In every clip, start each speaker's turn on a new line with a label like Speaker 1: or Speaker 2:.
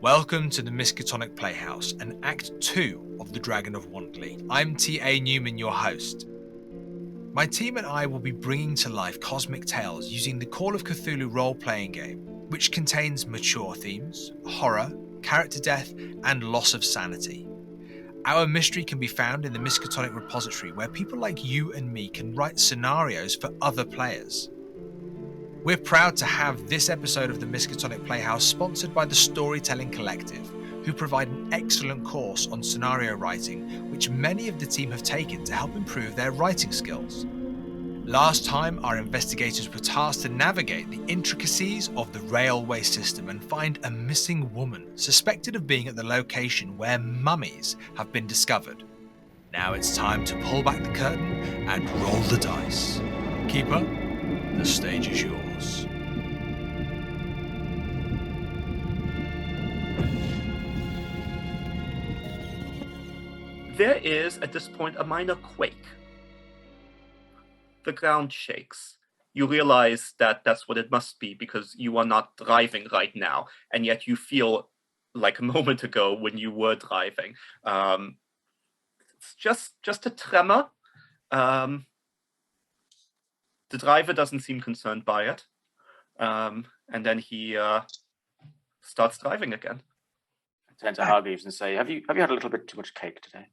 Speaker 1: Welcome to the Miskatonic Playhouse and Act 2 of The Dragon of Wantley. I'm T.A. Newman, your host. My team and I will be bringing to life cosmic tales using the Call of Cthulhu role-playing game, which contains mature themes, horror, character death, and loss of sanity. Our mystery can be found in the Miskatonic repository, where people like you and me can write scenarios for other players. We're proud to have this episode of the Miskatonic Playhouse sponsored by the Storytelling Collective, who provide an excellent course on scenario writing, which many of the team have taken to help improve their writing skills. Last time, our investigators were tasked to navigate the intricacies of the railway system and find a missing woman suspected of being at the location where mummies have been discovered. Now it's time to pull back the curtain and roll the dice. Keeper, the stage is yours.
Speaker 2: There is, at this point, a minor quake. The ground shakes. You realize that that's what it must be because you are not driving right now, and yet you feel like a moment ago when you were driving. It's just a tremor. The driver doesn't seem concerned by it. And then he starts driving again.
Speaker 3: I turn to Hargreaves and say, have you had a little bit too much cake today?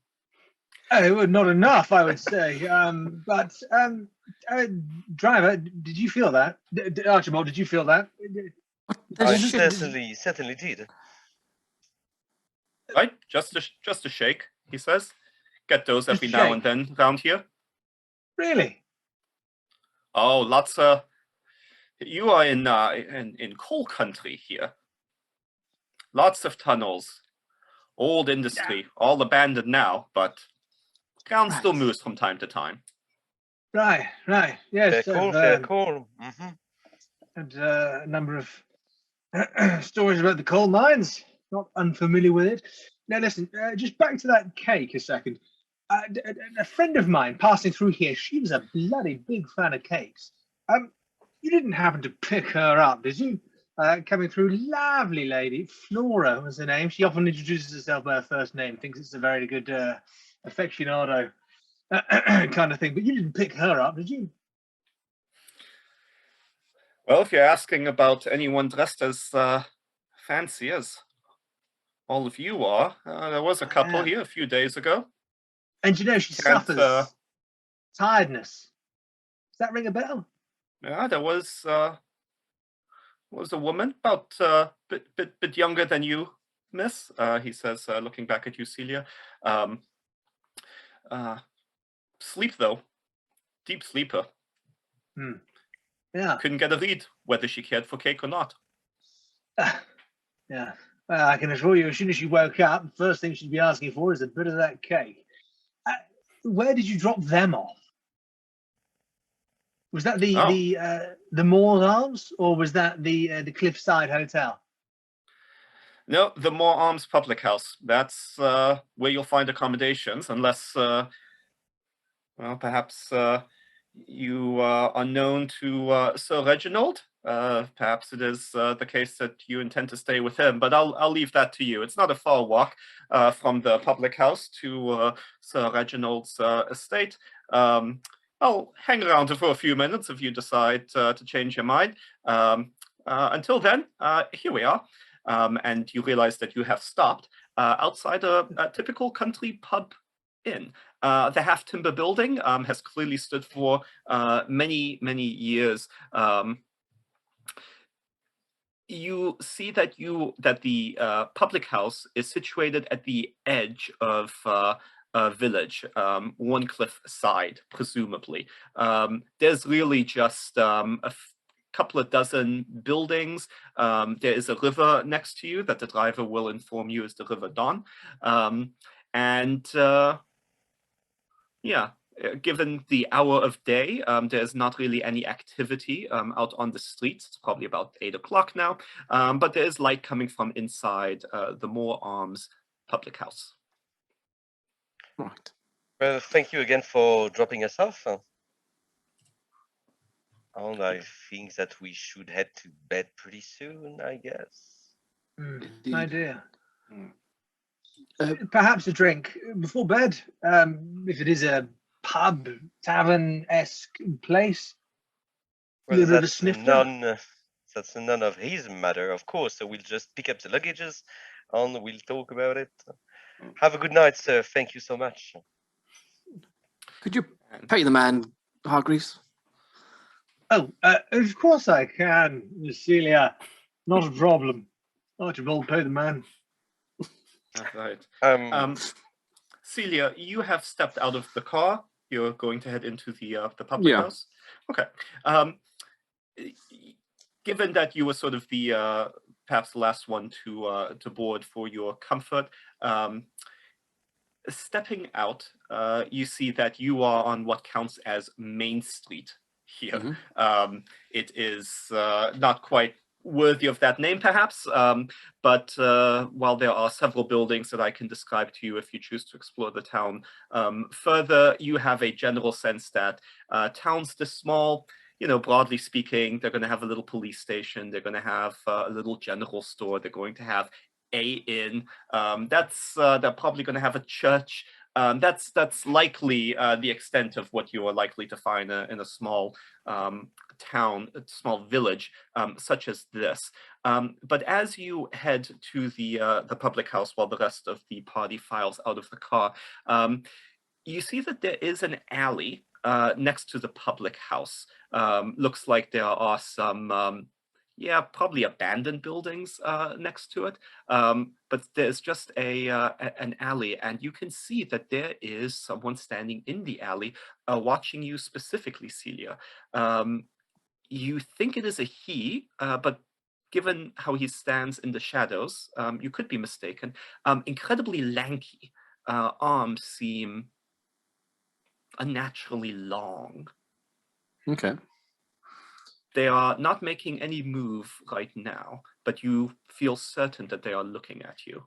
Speaker 4: Oh, well, not enough, I would say. Driver, did you feel that? Archibald, did you feel that?
Speaker 5: I certainly did.
Speaker 2: Right, just a shake, he says. Get those every now and then around here.
Speaker 4: Really?
Speaker 2: Oh, lots of. You are in coal country here. Lots of tunnels, old industry, all abandoned now, but ground still moves from time to time.
Speaker 4: Right. Yes.
Speaker 5: Fair call. Mm-hmm.
Speaker 4: And a number of stories about the coal mines. Not unfamiliar with it. Now, listen, just back to that cake a second. A friend of mine passing through here, she was a bloody big fan of cakes. You didn't happen to pick her up, did you? Coming through, lovely lady. Flora was her name. She often introduces herself by her first name, thinks it's a very good aficionado kind of thing. But you didn't pick her up, did you?
Speaker 2: Well, if you're asking about anyone dressed as fancy as all of you are, there was a couple here a few days ago.
Speaker 4: And you know, she suffers tiredness. Does that ring a bell?
Speaker 2: Yeah, there was a woman about bit younger than you, miss. He says, looking back at you, Celia. Sleep though, deep sleeper.
Speaker 4: Yeah.
Speaker 2: Couldn't get a read whether she cared for cake or not.
Speaker 4: Yeah. Well, I can assure you, as soon as she woke up, the first thing she'd be asking for is a bit of that cake. Where did you drop them off? Was that the Moor's Arms, or was that the Cliffside Hotel?
Speaker 2: No, the Moor Arms Public House. That's where you'll find accommodations, unless, perhaps you are known to Sir Reginald. Perhaps it is the case that you intend to stay with him, but I'll leave that to you. It's not a far walk from the public house to Sir Reginald's estate. I'll hang around for a few minutes if you decide to change your mind. Until then, here we are. And you realize that you have stopped outside a typical country pub inn. The Half Timber building has clearly stood for many years. You see that the public house is situated at the edge of a village, Warncliffe side, presumably. There's really just a couple of dozen buildings. There is a river next to you that the driver will inform you is the River Don. Given the hour of day, there's not really any activity out on the streets. It's probably about 8 o'clock now, but there is light coming from inside the Moor Arms public house.
Speaker 3: Right.
Speaker 5: Well, thank you again for dropping us off. And I think that we should head to bed pretty soon, I guess.
Speaker 4: Idea.
Speaker 6: Uh,
Speaker 4: Perhaps a drink before bed, if it is a pub, tavern-esque place. A
Speaker 5: Well,
Speaker 4: little bit of a
Speaker 5: that's
Speaker 4: snifter.
Speaker 5: that's none of his matter, of course. So we'll just pick up the luggages and we'll talk about it. Have a good night, sir. Thank you so much.
Speaker 6: Could you pay the man, Hargreaves?
Speaker 4: Oh, of course I can, Celia. Not a problem. Archibald, pay the man.
Speaker 2: All right.
Speaker 5: Um,
Speaker 2: Celia, you have stepped out of the car. You're going to head into the public
Speaker 6: Yeah.
Speaker 2: house. Okay. Given that you were sort of the perhaps the last one to board for your comfort, stepping out, you see that you are on what counts as Main Street here. It is not quite worthy of that name, perhaps, but while there are several buildings that I can describe to you if you choose to explore the town further, you have a general sense that towns this small, broadly speaking, they're going to have a little police station, they're going to have a little general store, they're going to have a inn. They're probably going to have a church. That's likely the extent of what you are likely to find in a small town, a small village such as this. But as you head to the public house while the rest of the party files out of the car, you see that there is an alley next to the public house. Looks like there are some probably abandoned buildings next to it. But there's just an alley, and you can see that there is someone standing in the alley watching you specifically, Celia. You think it is a he, but given how he stands in the shadows, you could be mistaken. Incredibly lanky. Arms seem unnaturally long.
Speaker 6: Okay.
Speaker 2: They are not making any move right now, but you feel certain that they are looking at you.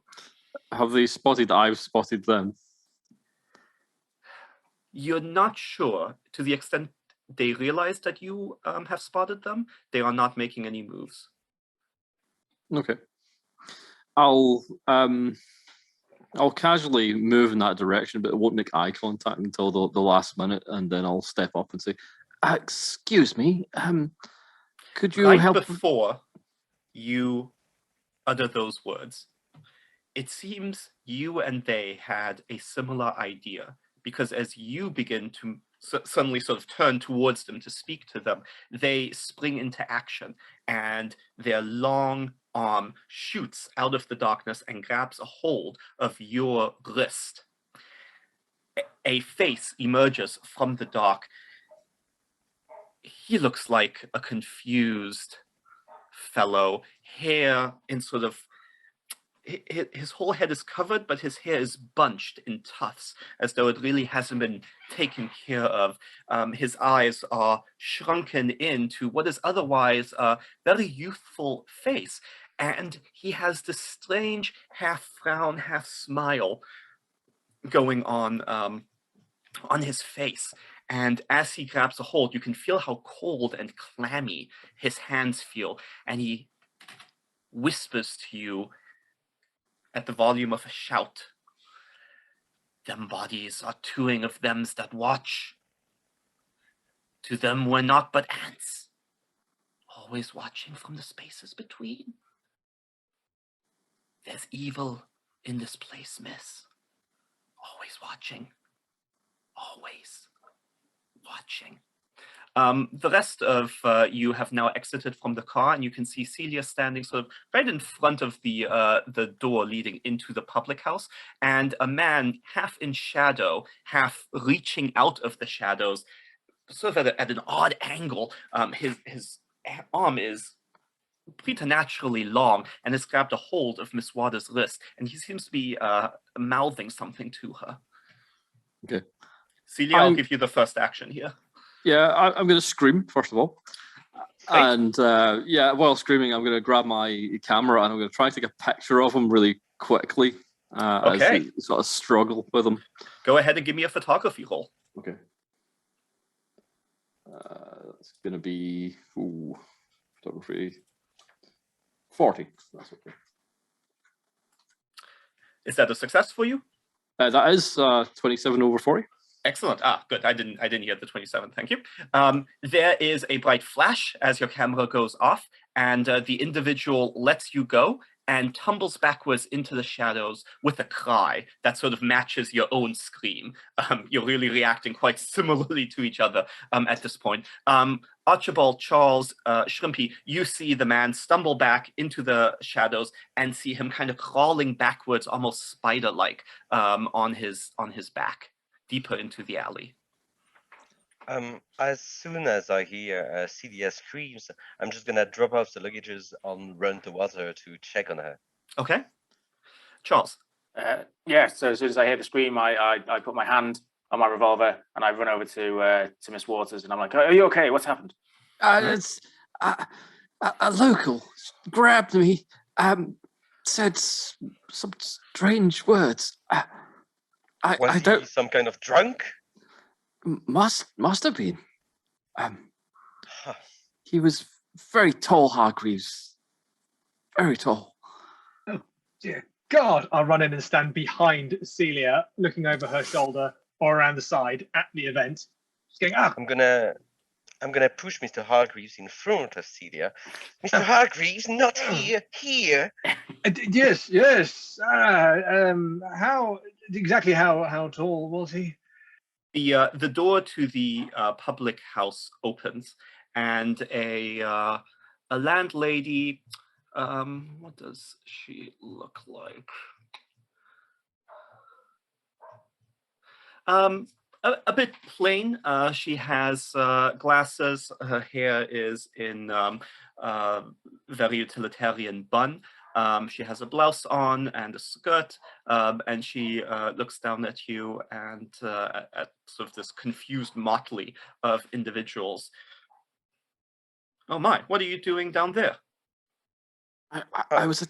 Speaker 6: Have they spotted I've spotted them?
Speaker 2: You're not sure. To the extent they realize that you have spotted them, they are not making any moves.
Speaker 6: Okay. I'll casually move in that direction, but I won't make eye contact until the last minute, and then I'll step up and say, "Excuse me, could you
Speaker 2: Right
Speaker 6: help?"
Speaker 2: before you utter those words, it seems you and they had a similar idea, because as you begin to suddenly sort of turn towards them to speak to them, they spring into action, and their long arm shoots out of the darkness and grabs a hold of your wrist. A face emerges from the dark. He looks like a confused fellow, hair in sort of, his whole head is covered, but his hair is bunched in tufts, as though it really hasn't been taken care of. His eyes are shrunken into what is otherwise a very youthful face, and he has this strange half frown, half smile going on his face. And as he grabs a hold, you can feel how cold and clammy his hands feel, and he whispers to you at the volume of a shout, "Them bodies are twoing of thems that watch. To them we're not but ants, always watching from the spaces between. There's evil in this place, miss. Always watching. Always watching." The rest of you have now exited from the car, and you can see Celia standing sort of right in front of the door leading into the public house, and a man half in shadow, half reaching out of the shadows, sort of at an odd angle. His arm is preternaturally long and has grabbed a hold of Miss Waters' wrist, and he seems to be mouthing something to her.
Speaker 6: Okay.
Speaker 2: Celia, I'll give you the first action here.
Speaker 6: Yeah, I'm going to scream, first of all.
Speaker 2: Great.
Speaker 6: And while screaming, I'm going to grab my camera and I'm going to try to take a picture of him really quickly as
Speaker 2: Okay.
Speaker 6: he sort of struggle with him.
Speaker 2: Go ahead and give me a photography roll.
Speaker 6: Okay. It's going to be photography 40. That's okay.
Speaker 2: Is that a success for you?
Speaker 6: That is 27 over 40.
Speaker 2: Excellent. Good. I didn't hear the 27. Thank you. There is a bright flash as your camera goes off, and the individual lets you go and tumbles backwards into the shadows with a cry that sort of matches your own scream. You're really reacting quite similarly to each other at this point. Archibald, Charles, Shrimpy, you see the man stumble back into the shadows and see him kind of crawling backwards, almost spider-like, on his back, deeper into the alley.
Speaker 5: As soon as I hear Celia screams, I'm just gonna drop off the luggages and run to water to check on her.
Speaker 2: Okay. Charles.
Speaker 3: Yeah, so as soon as I hear the scream, I put my hand on my revolver and I run over to Miss Waters and I'm like, "Are you okay? What's happened?"
Speaker 6: It's a local grabbed me, said some strange words. I
Speaker 5: Was
Speaker 6: don't.
Speaker 5: he some kind of drunk?
Speaker 6: Must have been.
Speaker 5: Huh.
Speaker 6: He was very tall, Hargreaves. Very tall.
Speaker 4: Oh, dear God. I'll run in and stand behind Celia, looking over her shoulder or around the side at the event. Just going,
Speaker 5: I'm gonna push Mr. Hargreaves in front of Celia. Mr. Hargreaves, not here, here.
Speaker 4: Yes. How exactly how tall was he?
Speaker 2: The door to the public house opens, and a landlady. What does she look like? A bit plain. She has glasses. Her hair is in very utilitarian bun. She has a blouse on and a skirt, and she looks down at you and at sort of this confused motley of individuals. Oh my, what are you doing down there?
Speaker 6: I was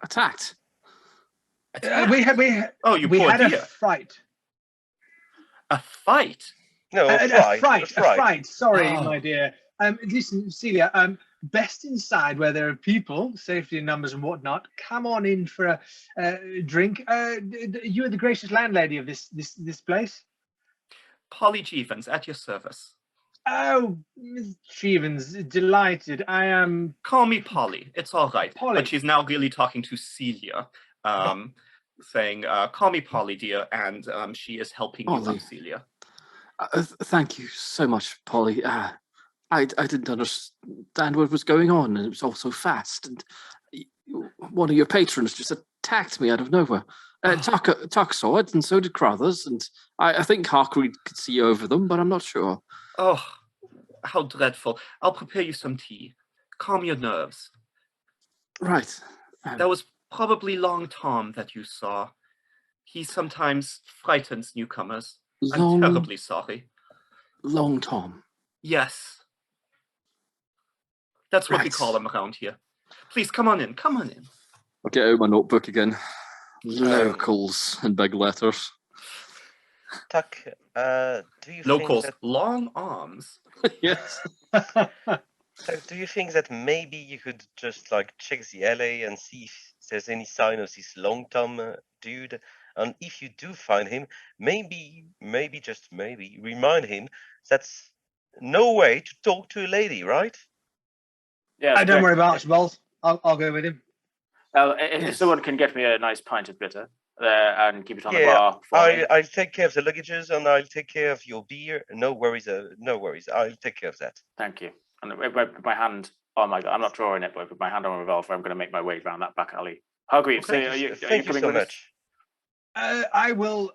Speaker 6: attacked.
Speaker 4: We had
Speaker 2: dear.
Speaker 4: a fight.
Speaker 2: A fight?
Speaker 5: No, a
Speaker 4: A
Speaker 5: fright.
Speaker 4: fright. Sorry,
Speaker 2: Oh.
Speaker 4: my dear. Listen, Celia. Best inside where there are people, safety in numbers and whatnot. Come on in for a drink. You are the gracious landlady of this place.
Speaker 2: Polly Jevons, at your service.
Speaker 4: Oh, Miss Stevens, delighted. I am.
Speaker 2: Call me Polly. It's all right.
Speaker 4: Polly.
Speaker 2: But she's now really talking to Celia, saying, call me Polly, dear, and she is helping you
Speaker 6: Polly.
Speaker 2: up, Celia.
Speaker 6: Thank you so much, Polly. I didn't understand what was going on, and it was all so fast. And one of your patrons just attacked me out of nowhere. Tuck saw it, and so did Crowther's, and I think Hargreaves could see over them, but I'm not sure.
Speaker 2: Oh, how dreadful. I'll prepare you some tea. Calm your nerves.
Speaker 6: Right.
Speaker 2: That was probably Long Tom that you saw. He sometimes frightens newcomers. I'm terribly sorry.
Speaker 6: Long Tom.
Speaker 2: Yes. That's what we
Speaker 6: Right.
Speaker 2: call him around here. Please, come on in.
Speaker 6: I'll get out my notebook again. Locals in big letters.
Speaker 5: Tuck, do you
Speaker 2: Locals,
Speaker 5: think
Speaker 2: long arms.
Speaker 6: Yes.
Speaker 5: that, Tuck, do you think that maybe you could just like check the alley and see if there's any sign of this Long Tom dude? And if you do find him, maybe just maybe remind him that's no way to talk to a lady, right?
Speaker 3: Yeah.
Speaker 4: Don't worry about Archibald. I'll go with him.
Speaker 3: If someone can get me a nice pint of bitter and keep it on the
Speaker 5: Yeah,
Speaker 3: bar for me.
Speaker 5: I'll take care of the luggages and I'll take care of your beer. No worries, no worries. I'll take care of that.
Speaker 3: Thank you. And if I put my hand on my, I'm not drawing it, but I put my hand on my revolver, I'm going to make my way around that back alley. Hargreaves,
Speaker 2: Okay.
Speaker 3: are you
Speaker 5: Thank you
Speaker 3: coming
Speaker 5: so
Speaker 3: with us?
Speaker 5: much.
Speaker 4: I will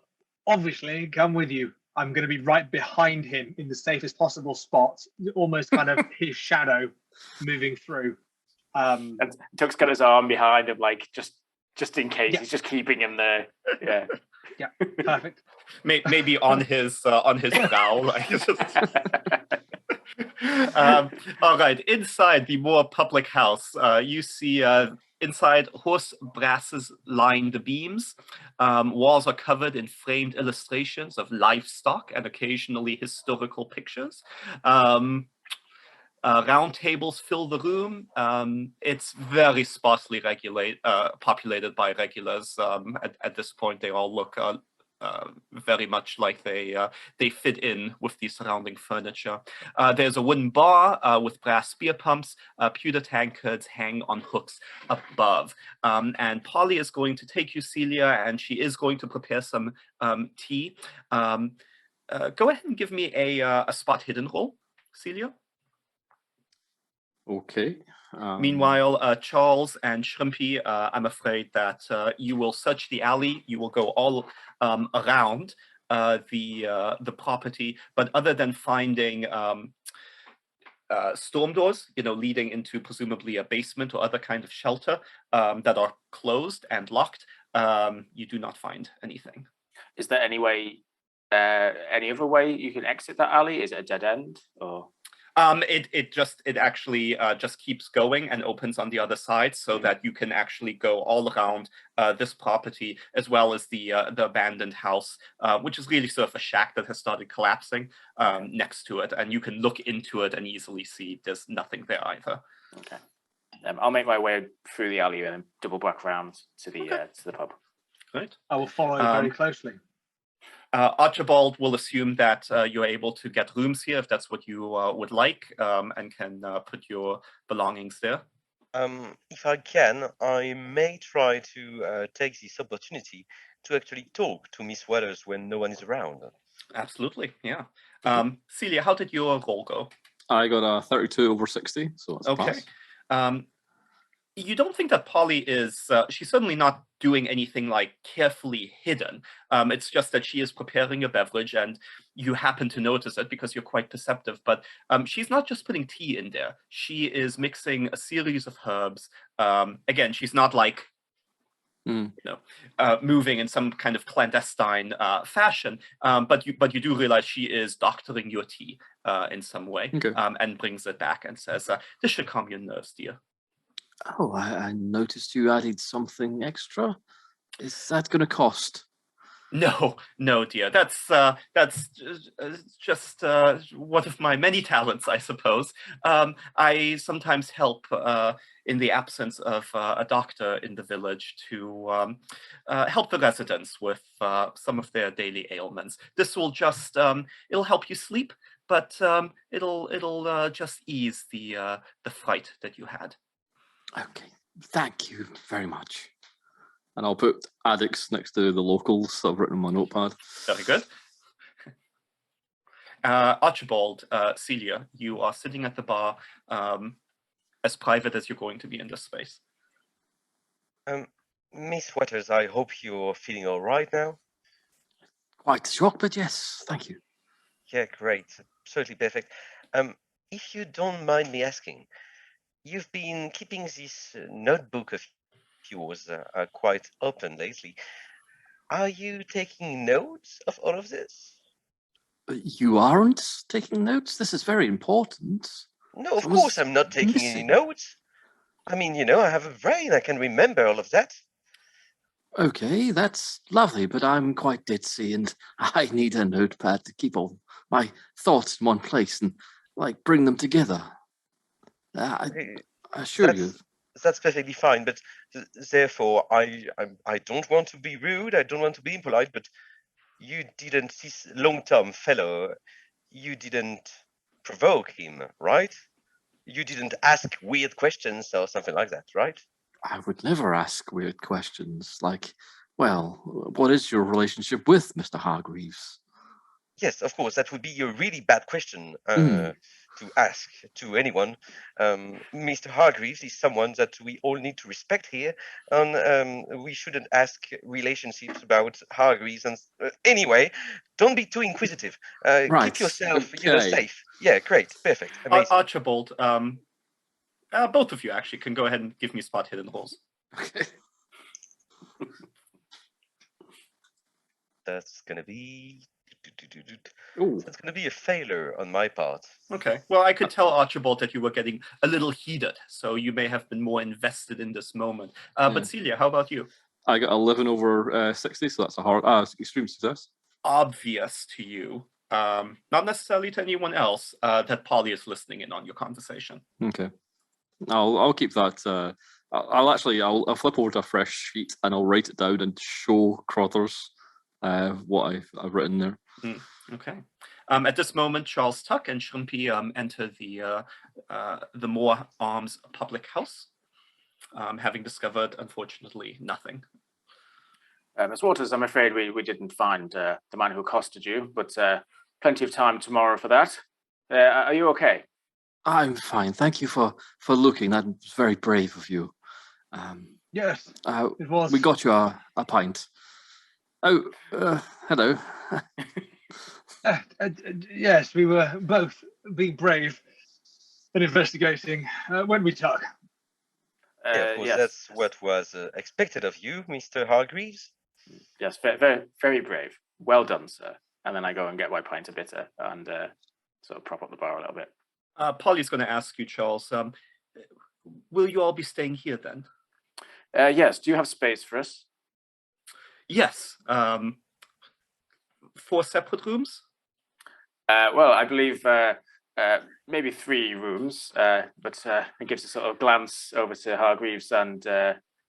Speaker 4: obviously come with you. I'm going to be right behind him in the safest possible spot, almost kind of his shadow moving through.
Speaker 3: And Tuck's got his arm behind him, like just in case.
Speaker 4: Yeah.
Speaker 3: He's just keeping him there. Yeah.
Speaker 4: Yeah, perfect.
Speaker 2: Maybe on his brow. Like, all right. Inside the more public house, you see inside horse brasses line the beams. Walls are covered in framed illustrations of livestock and occasionally historical pictures. Round tables fill the room. It's very sparsely populated by regulars. At this point, they all look very much like they fit in with the surrounding furniture. There's a wooden bar with brass beer pumps. Pewter tankards hang on hooks above. And Polly is going to take you, Celia, and she is going to prepare some tea. Go ahead and give me a spot hidden roll, Celia.
Speaker 6: Okay.
Speaker 2: Meanwhile, Charles and Shrimpy, I'm afraid that you will search the alley. You will go all around the property, but other than finding storm doors, leading into presumably a basement or other kind of shelter that are closed and locked, you do not find anything.
Speaker 3: Is there any way, any other way you can exit that alley? Is it a dead end or?
Speaker 2: It actually just keeps going and opens on the other side, so that you can actually go all around this property, as well as the abandoned house, which is really sort of a shack that has started collapsing next to it, and you can look into it and easily see there's nothing there either.
Speaker 3: Okay, I'll make my way through the alley and then double back around to the pub.
Speaker 2: Great.
Speaker 4: I will follow very closely.
Speaker 2: Archibald will assume that you're able to get rooms here if that's what you would like, and can put your belongings there.
Speaker 5: If I can, I may try to take this opportunity to actually talk to Miss Weathers when no one is around.
Speaker 2: Absolutely, yeah. Celia, how did your roll go?
Speaker 6: I got a 32 over 60, so that's
Speaker 2: okay.
Speaker 6: pass.
Speaker 2: You don't think that Polly is, she's certainly not doing anything like carefully hidden. It's just that she is preparing a beverage and you happen to notice it because you're quite perceptive, but she's not just putting tea in there. She is mixing a series of herbs. Again, she's not like, moving in some kind of clandestine fashion, but you do realize she is doctoring your tea in some way,
Speaker 6: Okay.
Speaker 2: And brings it back and says, this should calm your nerves, dear.
Speaker 6: Oh, I noticed you added something extra. Is that going to cost?
Speaker 2: No, dear. That's just one of my many talents, I suppose. I sometimes help in the absence of a doctor in the village to help the residents with some of their daily ailments. This will just it'll help you sleep, but it'll just ease the fright that you had.
Speaker 6: Okay, thank you very much. And I'll put addicts next to the locals that I've written on my notepad.
Speaker 2: Very good. Archibald, Celia, you are sitting at the bar, as private as you're going to be in this space.
Speaker 5: Miss Weathers, I hope you're feeling all right now.
Speaker 6: Quite shocked, but yes, thank you.
Speaker 5: Yeah, great. Absolutely perfect. If you don't mind me asking, you've been keeping this notebook of yours quite open lately. Are you taking notes of all of this?
Speaker 6: You aren't taking notes? This is very important.
Speaker 5: No, of course I'm not taking any notes. I mean, I have a brain. I can remember all of that.
Speaker 6: Okay, that's lovely, but I'm quite ditzy and I need a notepad to keep all my thoughts in one place and, bring them together. I assure you.
Speaker 5: That's perfectly fine, but therefore I don't want to be rude, I don't want to be impolite, but this long-term fellow, you didn't provoke him, right? You didn't ask weird questions or something like that, right?
Speaker 6: I would never ask weird questions like, well, what is your relationship with Mr. Hargreaves?
Speaker 5: Yes, of course, that would be a really bad question to ask to anyone. Mr. Hargreaves is someone that we all need to respect here, and we shouldn't ask relationships about Hargreaves. And anyway, don't be too inquisitive.
Speaker 6: Right.
Speaker 5: Keep yourself,
Speaker 6: Okay.
Speaker 5: safe. Yeah, great, perfect, amazing.
Speaker 2: Archibald, both of you actually can go ahead and give me spot hidden rolls.
Speaker 6: Okay.
Speaker 5: That's gonna be.
Speaker 6: Ooh.
Speaker 5: That's going to be a failure on my part.
Speaker 2: Okay. Well, I could tell Archibald that you were getting a little heated, so you may have been more invested in this moment. But Celia, how about you?
Speaker 6: I got 11 over 60, so that's a hard, extreme success.
Speaker 2: Obvious to you not necessarily to anyone else, that Polly is listening in on your conversation.
Speaker 6: Okay. I'll keep that. I'll flip over to a fresh sheet and I'll write it down and show Crowther's what I've written there.
Speaker 2: Okay. At this moment, Charles Tuck and Shrimpy enter the Moor Arms public house, having discovered, unfortunately, nothing.
Speaker 3: Miss Waters, I'm afraid we didn't find the man who accosted you, but plenty of time tomorrow for that. Are you okay?
Speaker 6: I'm fine. Thank you for looking. That was very brave of you.
Speaker 4: Yes, it was.
Speaker 6: We got you a pint. Oh, hello.
Speaker 4: Yes, we were both being brave and investigating. When we talk.
Speaker 5: Yeah, of course,
Speaker 3: Yes.
Speaker 5: that's what was expected of you, Mr. Hargreaves.
Speaker 3: Yes, very, very brave. Well done, sir. And then I go and get my pint of bitter and sort of prop up the bar a little bit.
Speaker 2: Polly's going to ask you, Charles, will you all be staying here then?
Speaker 3: Yes, do you have space for us?
Speaker 2: Yes. 4 separate rooms?
Speaker 3: Well, I believe maybe 3 rooms, but it gives a sort of glance over to Hargreaves and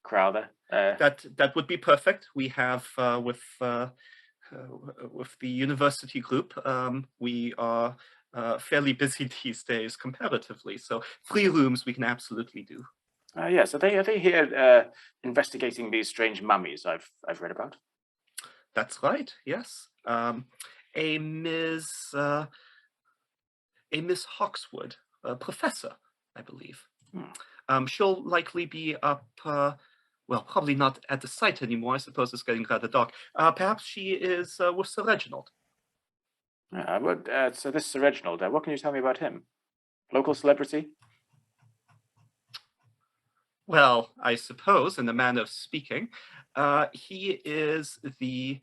Speaker 3: Crowther.
Speaker 2: That would be perfect. We have with the university group, we are fairly busy these days comparatively. So 3 rooms we can absolutely do.
Speaker 3: Yes, are they here investigating these strange mummies I've read about?
Speaker 2: That's right. Yes. A Miss Hawkswood, a professor, I believe. She'll likely be up. Well, probably not at the site anymore. I suppose it's getting rather dark. Perhaps she is with Sir Reginald.
Speaker 3: So this Sir Reginald, what can you tell me about him? Local celebrity?
Speaker 2: Well, I suppose, in the manner of speaking, he is the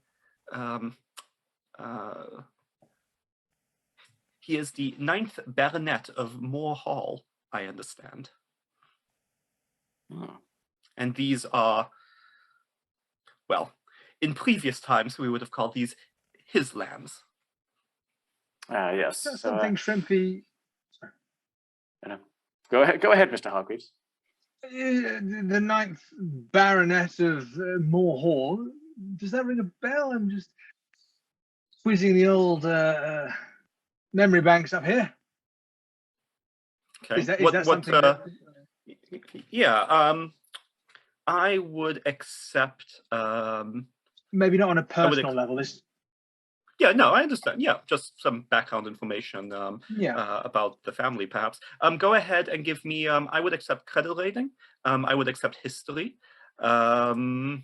Speaker 2: 9th Baronet of Moor Hall, I understand. And these are, well, in previous times we would have called these his lambs.
Speaker 3: Yes.
Speaker 4: That's something Shrimpy.
Speaker 3: Go ahead, Mr. Hargreaves.
Speaker 4: The 9th Baronet of Moor Hall. Does that ring a bell? I'm just squeezing the old memory banks up here.
Speaker 2: Okay.
Speaker 4: Is that something?
Speaker 2: Yeah. I would accept.
Speaker 4: Maybe not on a personal level.
Speaker 2: Yeah, no, I understand. Yeah, just some background information about the family, perhaps. Go ahead and give me. I would accept credit rating. I would accept history. I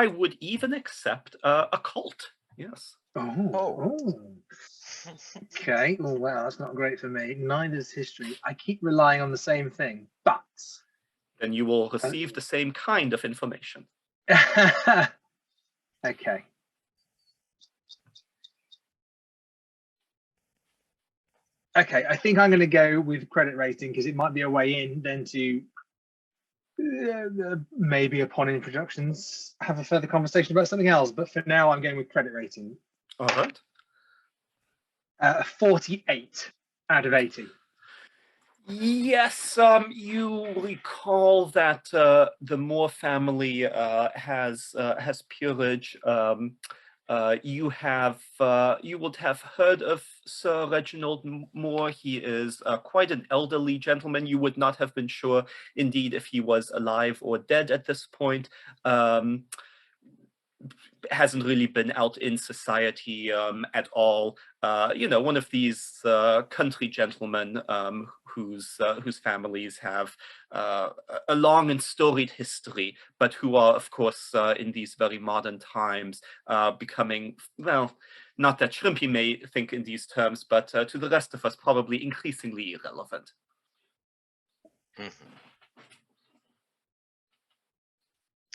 Speaker 2: would even accept occult. Yes.
Speaker 4: Oh. Okay. Well, wow, that's not great for me. Neither is history. I keep relying on the same thing, but
Speaker 2: then you will receive the same kind of information.
Speaker 4: Okay. Okay, I think I'm going to go with credit rating because it might be a way in then to maybe upon introductions have a further conversation about something else. But for now, I'm going with credit rating.
Speaker 2: All right.
Speaker 4: 48 out of 80.
Speaker 2: Yes, you recall that the Moor family has peerage. You would have heard of Sir Reginald Moor. He is quite an elderly gentleman. You would not have been sure, indeed, if he was alive or dead at this point. Hasn't really been out in society at all. One of these country gentlemen whose families have a long and storied history, but who are, of course, in these very modern times, becoming, well, not that Shrimpy may think in these terms, but to the rest of us, probably increasingly irrelevant.
Speaker 5: Mm-hmm.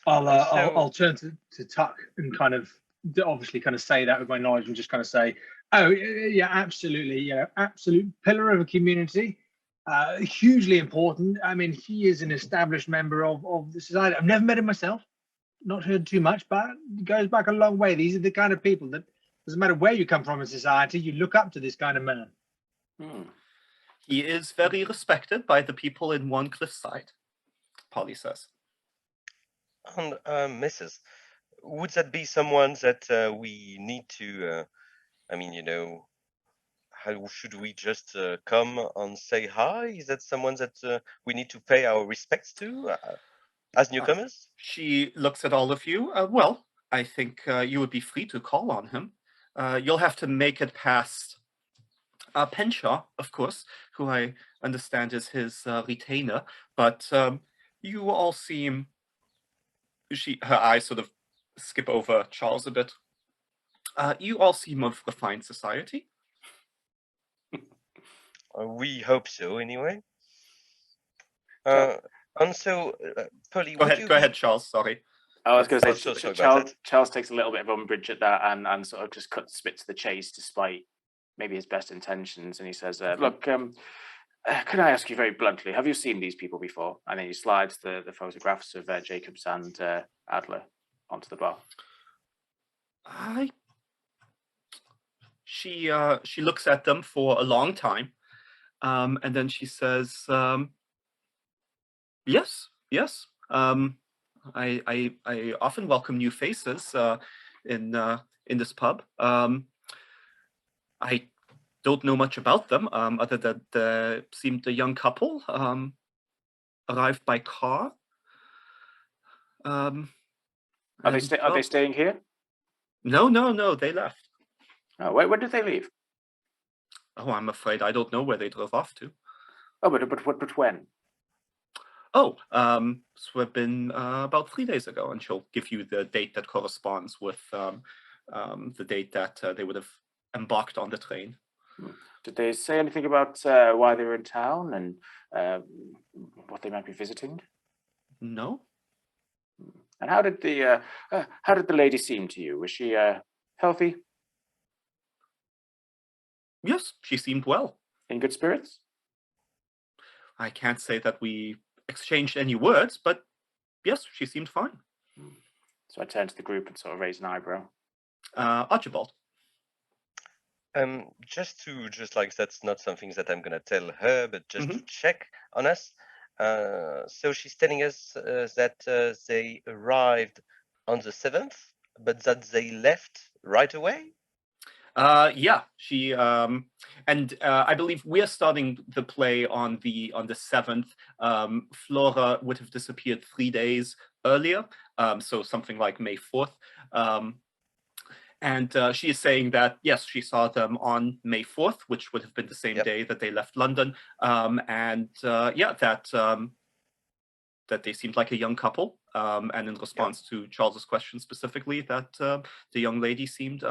Speaker 4: I'll turn to Tuck and kind of obviously kind of say that with my knowledge and just kind of say, oh yeah, absolutely, absolute pillar of a community, hugely important. I mean, he is an established member of the society. I've never met him myself, not heard too much, but it goes back a long way. These are the kind of people that Doesn't matter where you come from in society, you look up to this kind of man.
Speaker 2: He is very respected by the people in One Cliffside, Polly says.
Speaker 5: And Mrs., would that be someone that we need to? I mean, how should we just come and say hi? Is that someone that we need to pay our respects to as newcomers?
Speaker 2: She looks at all of you. Well, I think you would be free to call on him. You'll have to make it past Penshaw, of course, who I understand is his retainer. But you all seem... Her eyes sort of skip over Charles a bit. You all seem of refined society.
Speaker 5: We hope so, anyway. And so, Polly,
Speaker 2: Go ahead, Charles. Sorry.
Speaker 3: I was going to
Speaker 5: so
Speaker 3: say,
Speaker 5: sorry about that.
Speaker 3: Charles takes a little bit of umbrage at that and sort of just cuts a bit to the chase, despite maybe his best intentions. And he says, "Look, can I ask you very bluntly? Have you seen these people before?" And then he slides the photographs of Jacobs and Adler onto the bar.
Speaker 2: She looks at them for a long time, and then she says, "Yes. I often welcome new faces in this pub. I don't know much about them, other than they seemed a young couple, arrived by car.
Speaker 3: Are they staying here?
Speaker 2: No, they left.
Speaker 3: Oh, when did they leave?
Speaker 2: Oh, I'm afraid I don't know where they drove off to.
Speaker 3: Oh, but when?
Speaker 2: Oh, this would have been about 3 days ago, and she'll give you the date that corresponds with the date that they would have embarked on the train.
Speaker 3: Did they say anything about why they were in town and what they might be visiting?
Speaker 2: No.
Speaker 3: And how did the lady seem to you? Was she healthy?
Speaker 2: Yes, she seemed well.
Speaker 3: In good spirits?
Speaker 2: I can't say that we exchanged any words, but yes, she seemed fine.
Speaker 3: So I turn to the group and sort of raise an eyebrow.
Speaker 2: Archibald.
Speaker 5: Just like that's not something that I'm gonna tell her, but just to check on us. So she's telling us that they arrived on the 7th, but that they left right away.
Speaker 2: Yeah, she and I believe we're starting the play on the 7th. Flora would have disappeared 3 days earlier, so something like May 4th. And she is saying that yes, she saw them on May 4th, which would have been the same day that they left London. That they seemed like a young couple. And in response to Charles's question specifically, that the young lady seemed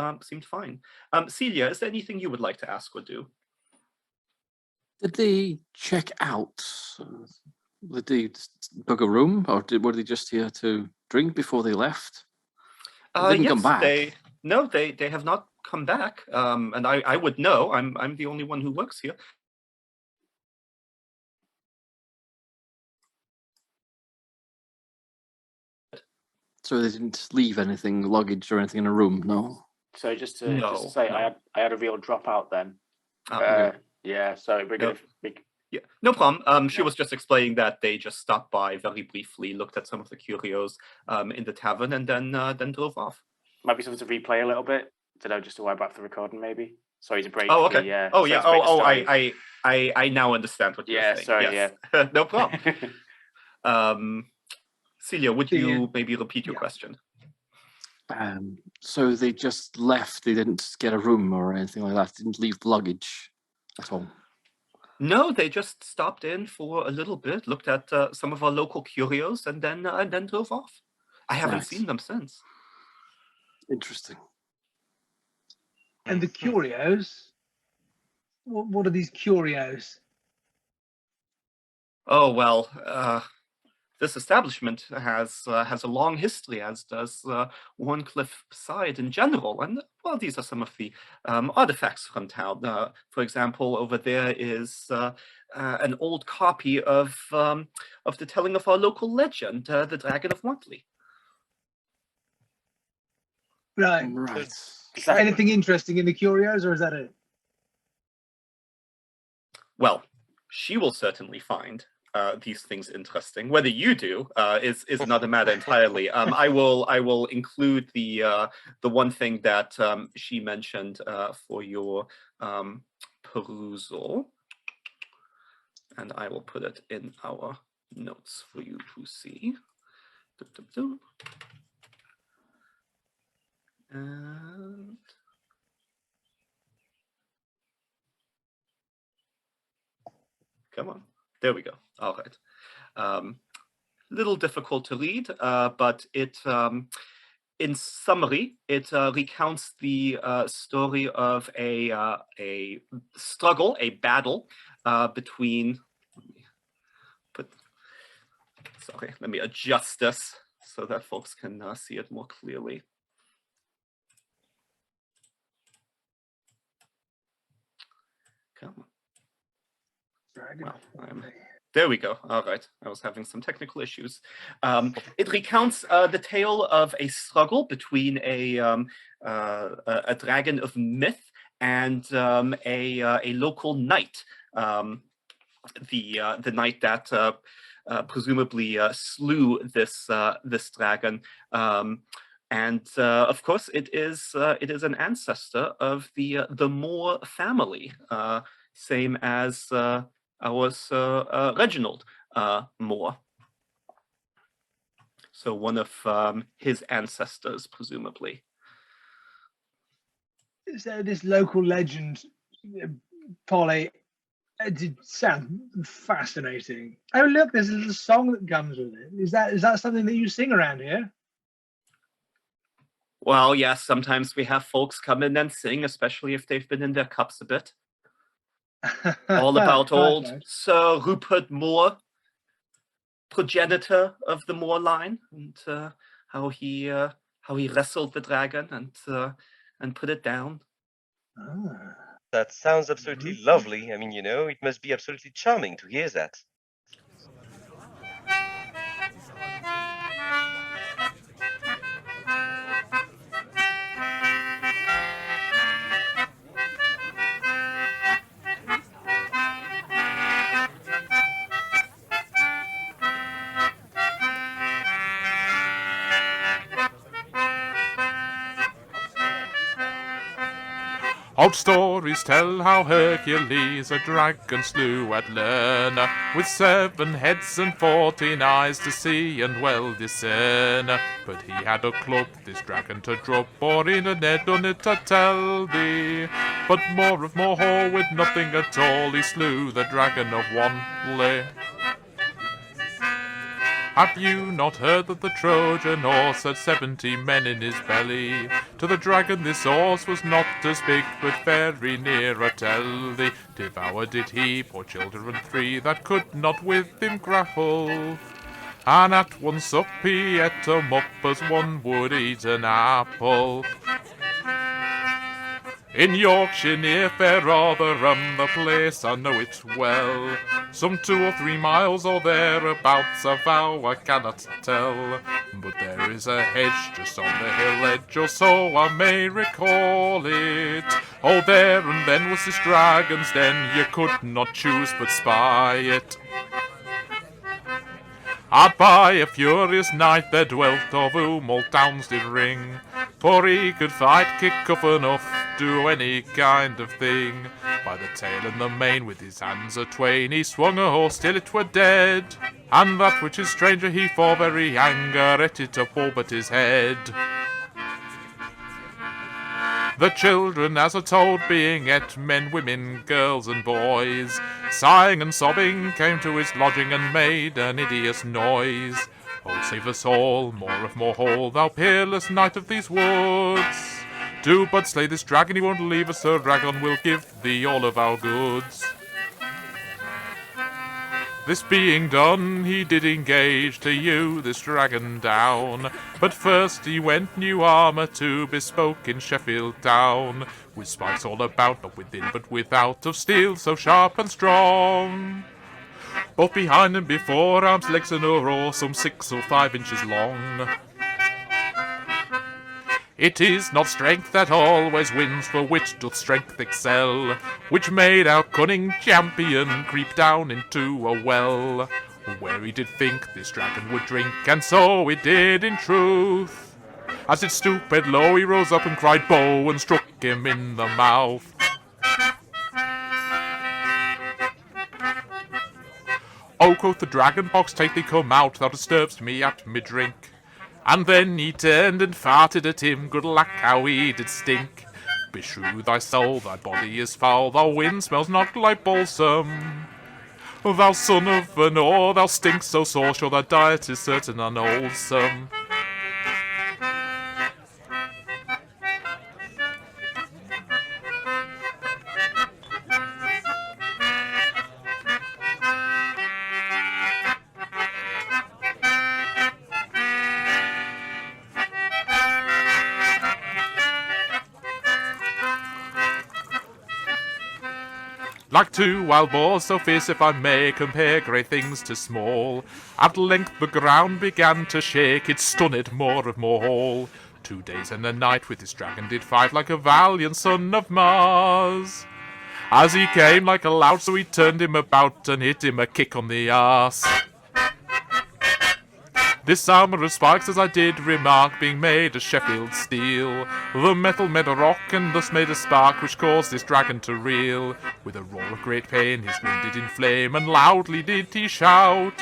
Speaker 2: fine. Celia, is there anything you would like to ask or do?
Speaker 6: Did they check out? Did they book a room, or were they just here to drink before they left? They didn't come back.
Speaker 2: They have not come back. And I would know. I'm the only one who works here.
Speaker 6: So they didn't leave anything, luggage or anything in a room, no?
Speaker 3: So just to say, I had a real dropout then. Yeah, so we're going to...
Speaker 2: Yeah, no problem. She was just explaining that they just stopped by very briefly, looked at some of the curios in the tavern, and then drove off.
Speaker 3: Might be something to replay a little bit. Just to wipe back the recording, maybe. Sorry to break.
Speaker 2: Oh, okay.
Speaker 3: The,
Speaker 2: I now understand what you're saying.
Speaker 3: Sorry,
Speaker 2: yes. No problem. Celia, would you maybe repeat your question?
Speaker 6: So they just left. They didn't get a room or anything like that. Didn't leave luggage at all.
Speaker 2: No, they just stopped in for a little bit, looked at some of our local curios, and then drove off. I haven't seen them since.
Speaker 6: Interesting.
Speaker 4: And the curios? What are these curios?
Speaker 2: Oh well, this establishment has a long history, as does Warncliffe side in general. And well, these are some of the artifacts from town. For example, over there is an old copy of the telling of our local legend, the Dragon of Wantley.
Speaker 4: Right.
Speaker 6: Right.
Speaker 4: Anything interesting in the curios, or is that it?
Speaker 2: Well, she will certainly find these things interesting. Whether you do is another matter entirely. I will include the one thing that she mentioned for your perusal, and I will put it in our notes for you to see. And come on, there we go. All right. Little difficult to read, but it, in summary, it recounts the story of a struggle, a battle between. Let me adjust this so that folks can see it more clearly. Come on. Well, there we go. All right. I was having some technical issues. It recounts the tale of a struggle between a dragon of myth and a local knight. The knight that presumably slew this dragon. And of course, it is an ancestor of the Moore family, same as ours, Reginald Moore. So one of his ancestors, presumably.
Speaker 4: So this local legend, Polly, it did sound fascinating. Oh look, there's a little song that comes with it. Is that something that you sing around here?
Speaker 2: Well, yes, sometimes we have folks come in and sing, especially if they've been in their cups a bit. All about old Sir Rupert Moore, progenitor of the Moore line, and how he wrestled the dragon and put it down.
Speaker 4: Ah.
Speaker 5: That sounds absolutely lovely. I mean, it must be absolutely charming to hear that.
Speaker 7: Old stories tell how Hercules a dragon slew at Lerna, with 7 heads and 14 eyes to see and well discern. But he had a club this dragon to drop, or in a net on it to tell thee. But more of more whore with nothing at all, he slew the dragon of Wantley. Have you not heard that the Trojan horse had 70 men in his belly? To the dragon this horse was not as big, but very near, I tell thee. Devoured it he, poor children 3, that could not with him grapple. And at one sup he ate 'em up as one would eat an apple. In Yorkshire near fair Rotherham, the place I know it well. Some 2 or 3 miles or thereabouts, I vow I cannot tell. But there is a hedge just on the hill edge, or so I may recall it. Oh, there and then was this dragon's den, you could not choose but spy it. Hard by a furious knight there dwelt, of whom all towns did ring. For he could fight, kick up enough, do any kind of thing. By the tail and the mane with his hands a-twain, he swung a horse till it were dead. And that which is stranger, he for very anger ate it up all but his head. The children, as are told, being ate, men, women, girls and boys, sighing and sobbing, came to his lodging and made an hideous noise. Oh, save us all, more of more whole, thou peerless knight of these woods. Do but slay this dragon, he won't leave us, Sir Dragon, we'll give thee all of our goods. This being done, he did engage to hew this dragon down. But first he went new armour to bespoke in Sheffield town, with spikes all about, not within but without, of steel so sharp and strong. Both behind and before, arms, legs and o'er, some 6 or 5 inches long. It is not strength that always wins, for which doth strength excel, which made our cunning champion creep down into a well, where he did think this dragon would drink, and so it did in truth. As it stooped low, he rose up and cried "Bow!" and struck him in the mouth. "Oh," quoth the dragon, "pox take thee, come out, thou disturbst me at me drink." And then he turned and farted at him, good lack how he did stink. Beshrew thy soul, thy body is foul, thou wind smells not like balsam. Thou son of an oar, thou stinks so sore, sure thy diet is certain unwholesome. Like two wild boars, so fierce if I may compare great things to small, at length the ground began to shake, it stunned more of more all. 2 days and a night with this dragon did fight, like a valiant son of Mars. As he came like a lout, so he turned him about and hit him a kick on the arse. This armour of spikes, as I did remark, being made of Sheffield steel, the metal made a rock and thus made a spark, which caused this dragon to reel. With a roar of great pain his wind did inflame, and loudly did he shout,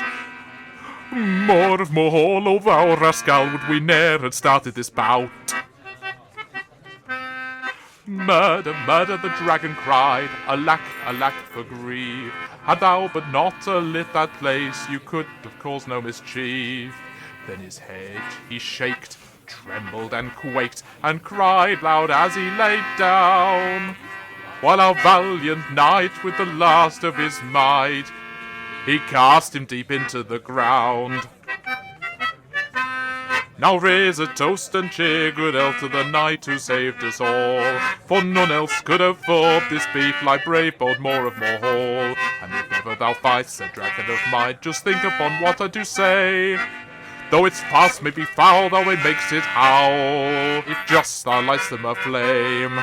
Speaker 7: "More of more, oh thou rascal, would we ne'er had started this bout." "Murder, murder," the dragon cried, "alack, alack for grief. Had thou but not lit that place, you could have caused no mischief." Then his head he shaked, trembled and quaked, and cried loud as he laid down, while our valiant knight, with the last of his might, he cast him deep into the ground. Now raise a toast and cheer good health to the knight who saved us all, for none else could have fought this beef like brave Boldmore of Morehall. And if ever thou fight'st a dragon of might, just think upon what I do say. Though its past may be foul, though it makes it howl, if just thou lights them aflame.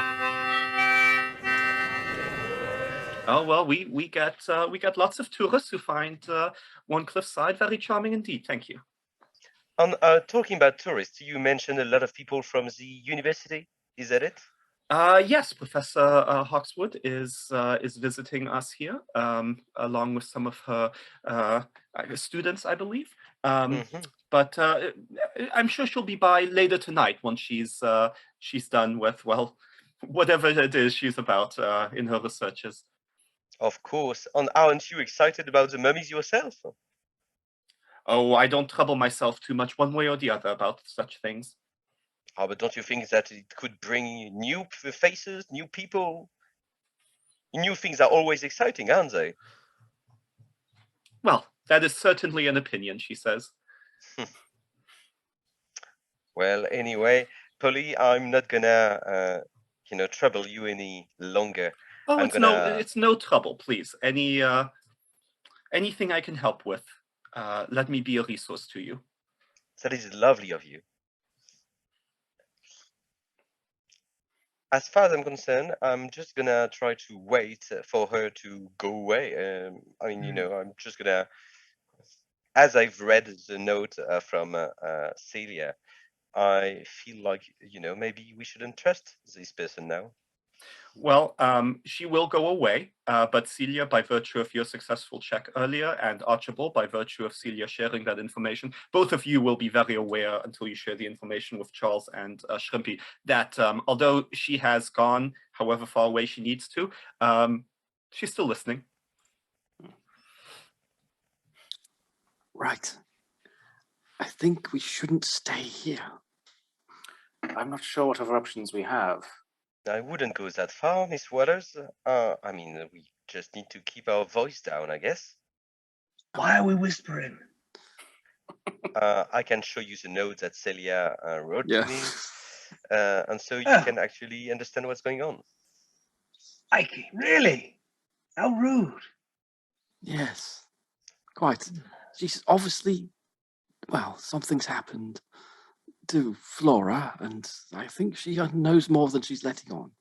Speaker 2: Oh well, we get lots of tourists who find One Cliffside very charming indeed. Thank you.
Speaker 5: On talking about tourists, you mentioned a lot of people from the university. Is that it?
Speaker 2: Yes, Professor Hawkswood is visiting us here, along with some of her students, I believe. But I'm sure she'll be by later tonight once she's done with, well, whatever it is she's about in her researches.
Speaker 5: Of course. And aren't you excited about the mummies yourself?
Speaker 2: Oh, I don't trouble myself too much one way or the other about such things.
Speaker 5: Oh, but don't you think that it could bring new faces, new people? New things are always exciting, aren't they?
Speaker 2: Well, that is certainly an opinion, she says.
Speaker 5: Well, anyway, Polly, I'm not gonna, trouble you any longer.
Speaker 2: Oh, it's no trouble, please. Anything I can help with, let me be a resource to you.
Speaker 5: That is lovely of you. As far as I'm concerned, I'm just gonna try to wait for her to go away. I'm just gonna, as I've read the note from Celia, I feel like, maybe we shouldn't trust this person now.
Speaker 2: Well, she will go away, but Celia, by virtue of your successful check earlier, and Archibald, by virtue of Celia sharing that information, both of you will be very aware until you share the information with Charles and Shrimpy that although she has gone however far away she needs to, she's still listening.
Speaker 6: Right. I think we shouldn't stay here.
Speaker 3: I'm not sure what other options we have.
Speaker 5: I wouldn't go that far, Miss Waters. We just need to keep our voice down, I guess.
Speaker 4: Why are we whispering?
Speaker 5: I can show you the note that Celia wrote to me, and so you can actually understand what's going on.
Speaker 4: Ike, really? How rude.
Speaker 6: Yes, quite. She's obviously, well, something's happened. to Flora, and I think she knows more than she's letting on.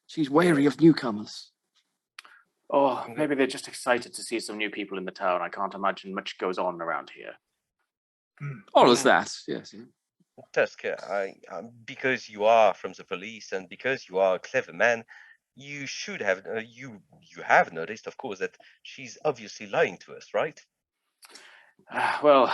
Speaker 6: She's wary of newcomers.
Speaker 3: Oh, maybe they're just excited to see some new people in the town. I can't imagine much goes on around here.
Speaker 6: Or is that, yes.
Speaker 5: Tusk, because you are from the police and because you are a clever man, you should have you have noticed, of course, that she's obviously lying to us, right?
Speaker 3: Well,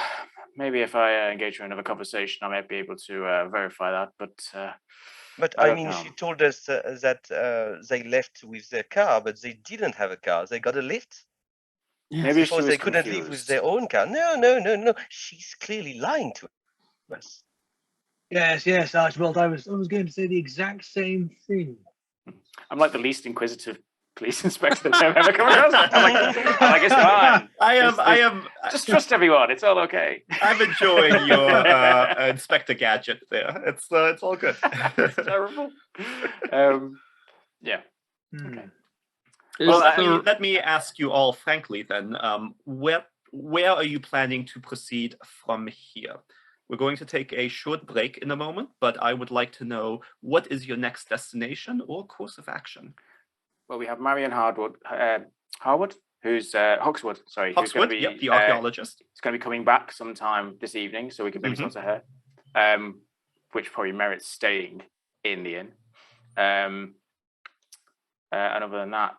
Speaker 3: maybe if I engage her in another conversation, I might be able to verify that. But
Speaker 5: I
Speaker 3: don't
Speaker 5: mean,
Speaker 3: know.
Speaker 5: she told us that they left with their car, but they didn't have a car. They got a lift.
Speaker 6: Yes.
Speaker 3: Maybe she
Speaker 5: Suppose
Speaker 3: was
Speaker 5: they couldn't leave with
Speaker 3: confused.
Speaker 5: their own car. No. She's clearly lying to us.
Speaker 4: Yes, Archibald. I was going to say the exact same thing.
Speaker 3: I'm like the least inquisitive police inspector that I've ever come across. I'm like, it's fine.
Speaker 2: I am.
Speaker 3: Just trust everyone. It's all okay.
Speaker 2: I'm enjoying your Inspector Gadget there. It's all good.
Speaker 3: It's terrible. Yeah. Okay.
Speaker 2: Well, let me ask you all frankly then. Where are you planning to proceed from here? We're going to take a short break in a moment, but I would like to know, what is your next destination or course of action?
Speaker 3: Well, we have Marion Harwood, who's Hawkswood. Sorry, who's going
Speaker 2: Hawkswood,
Speaker 3: to be
Speaker 2: yep, the archaeologist.
Speaker 3: It's going to be coming back sometime this evening, so we can bring some to her, which probably merits staying in the inn. And other than that,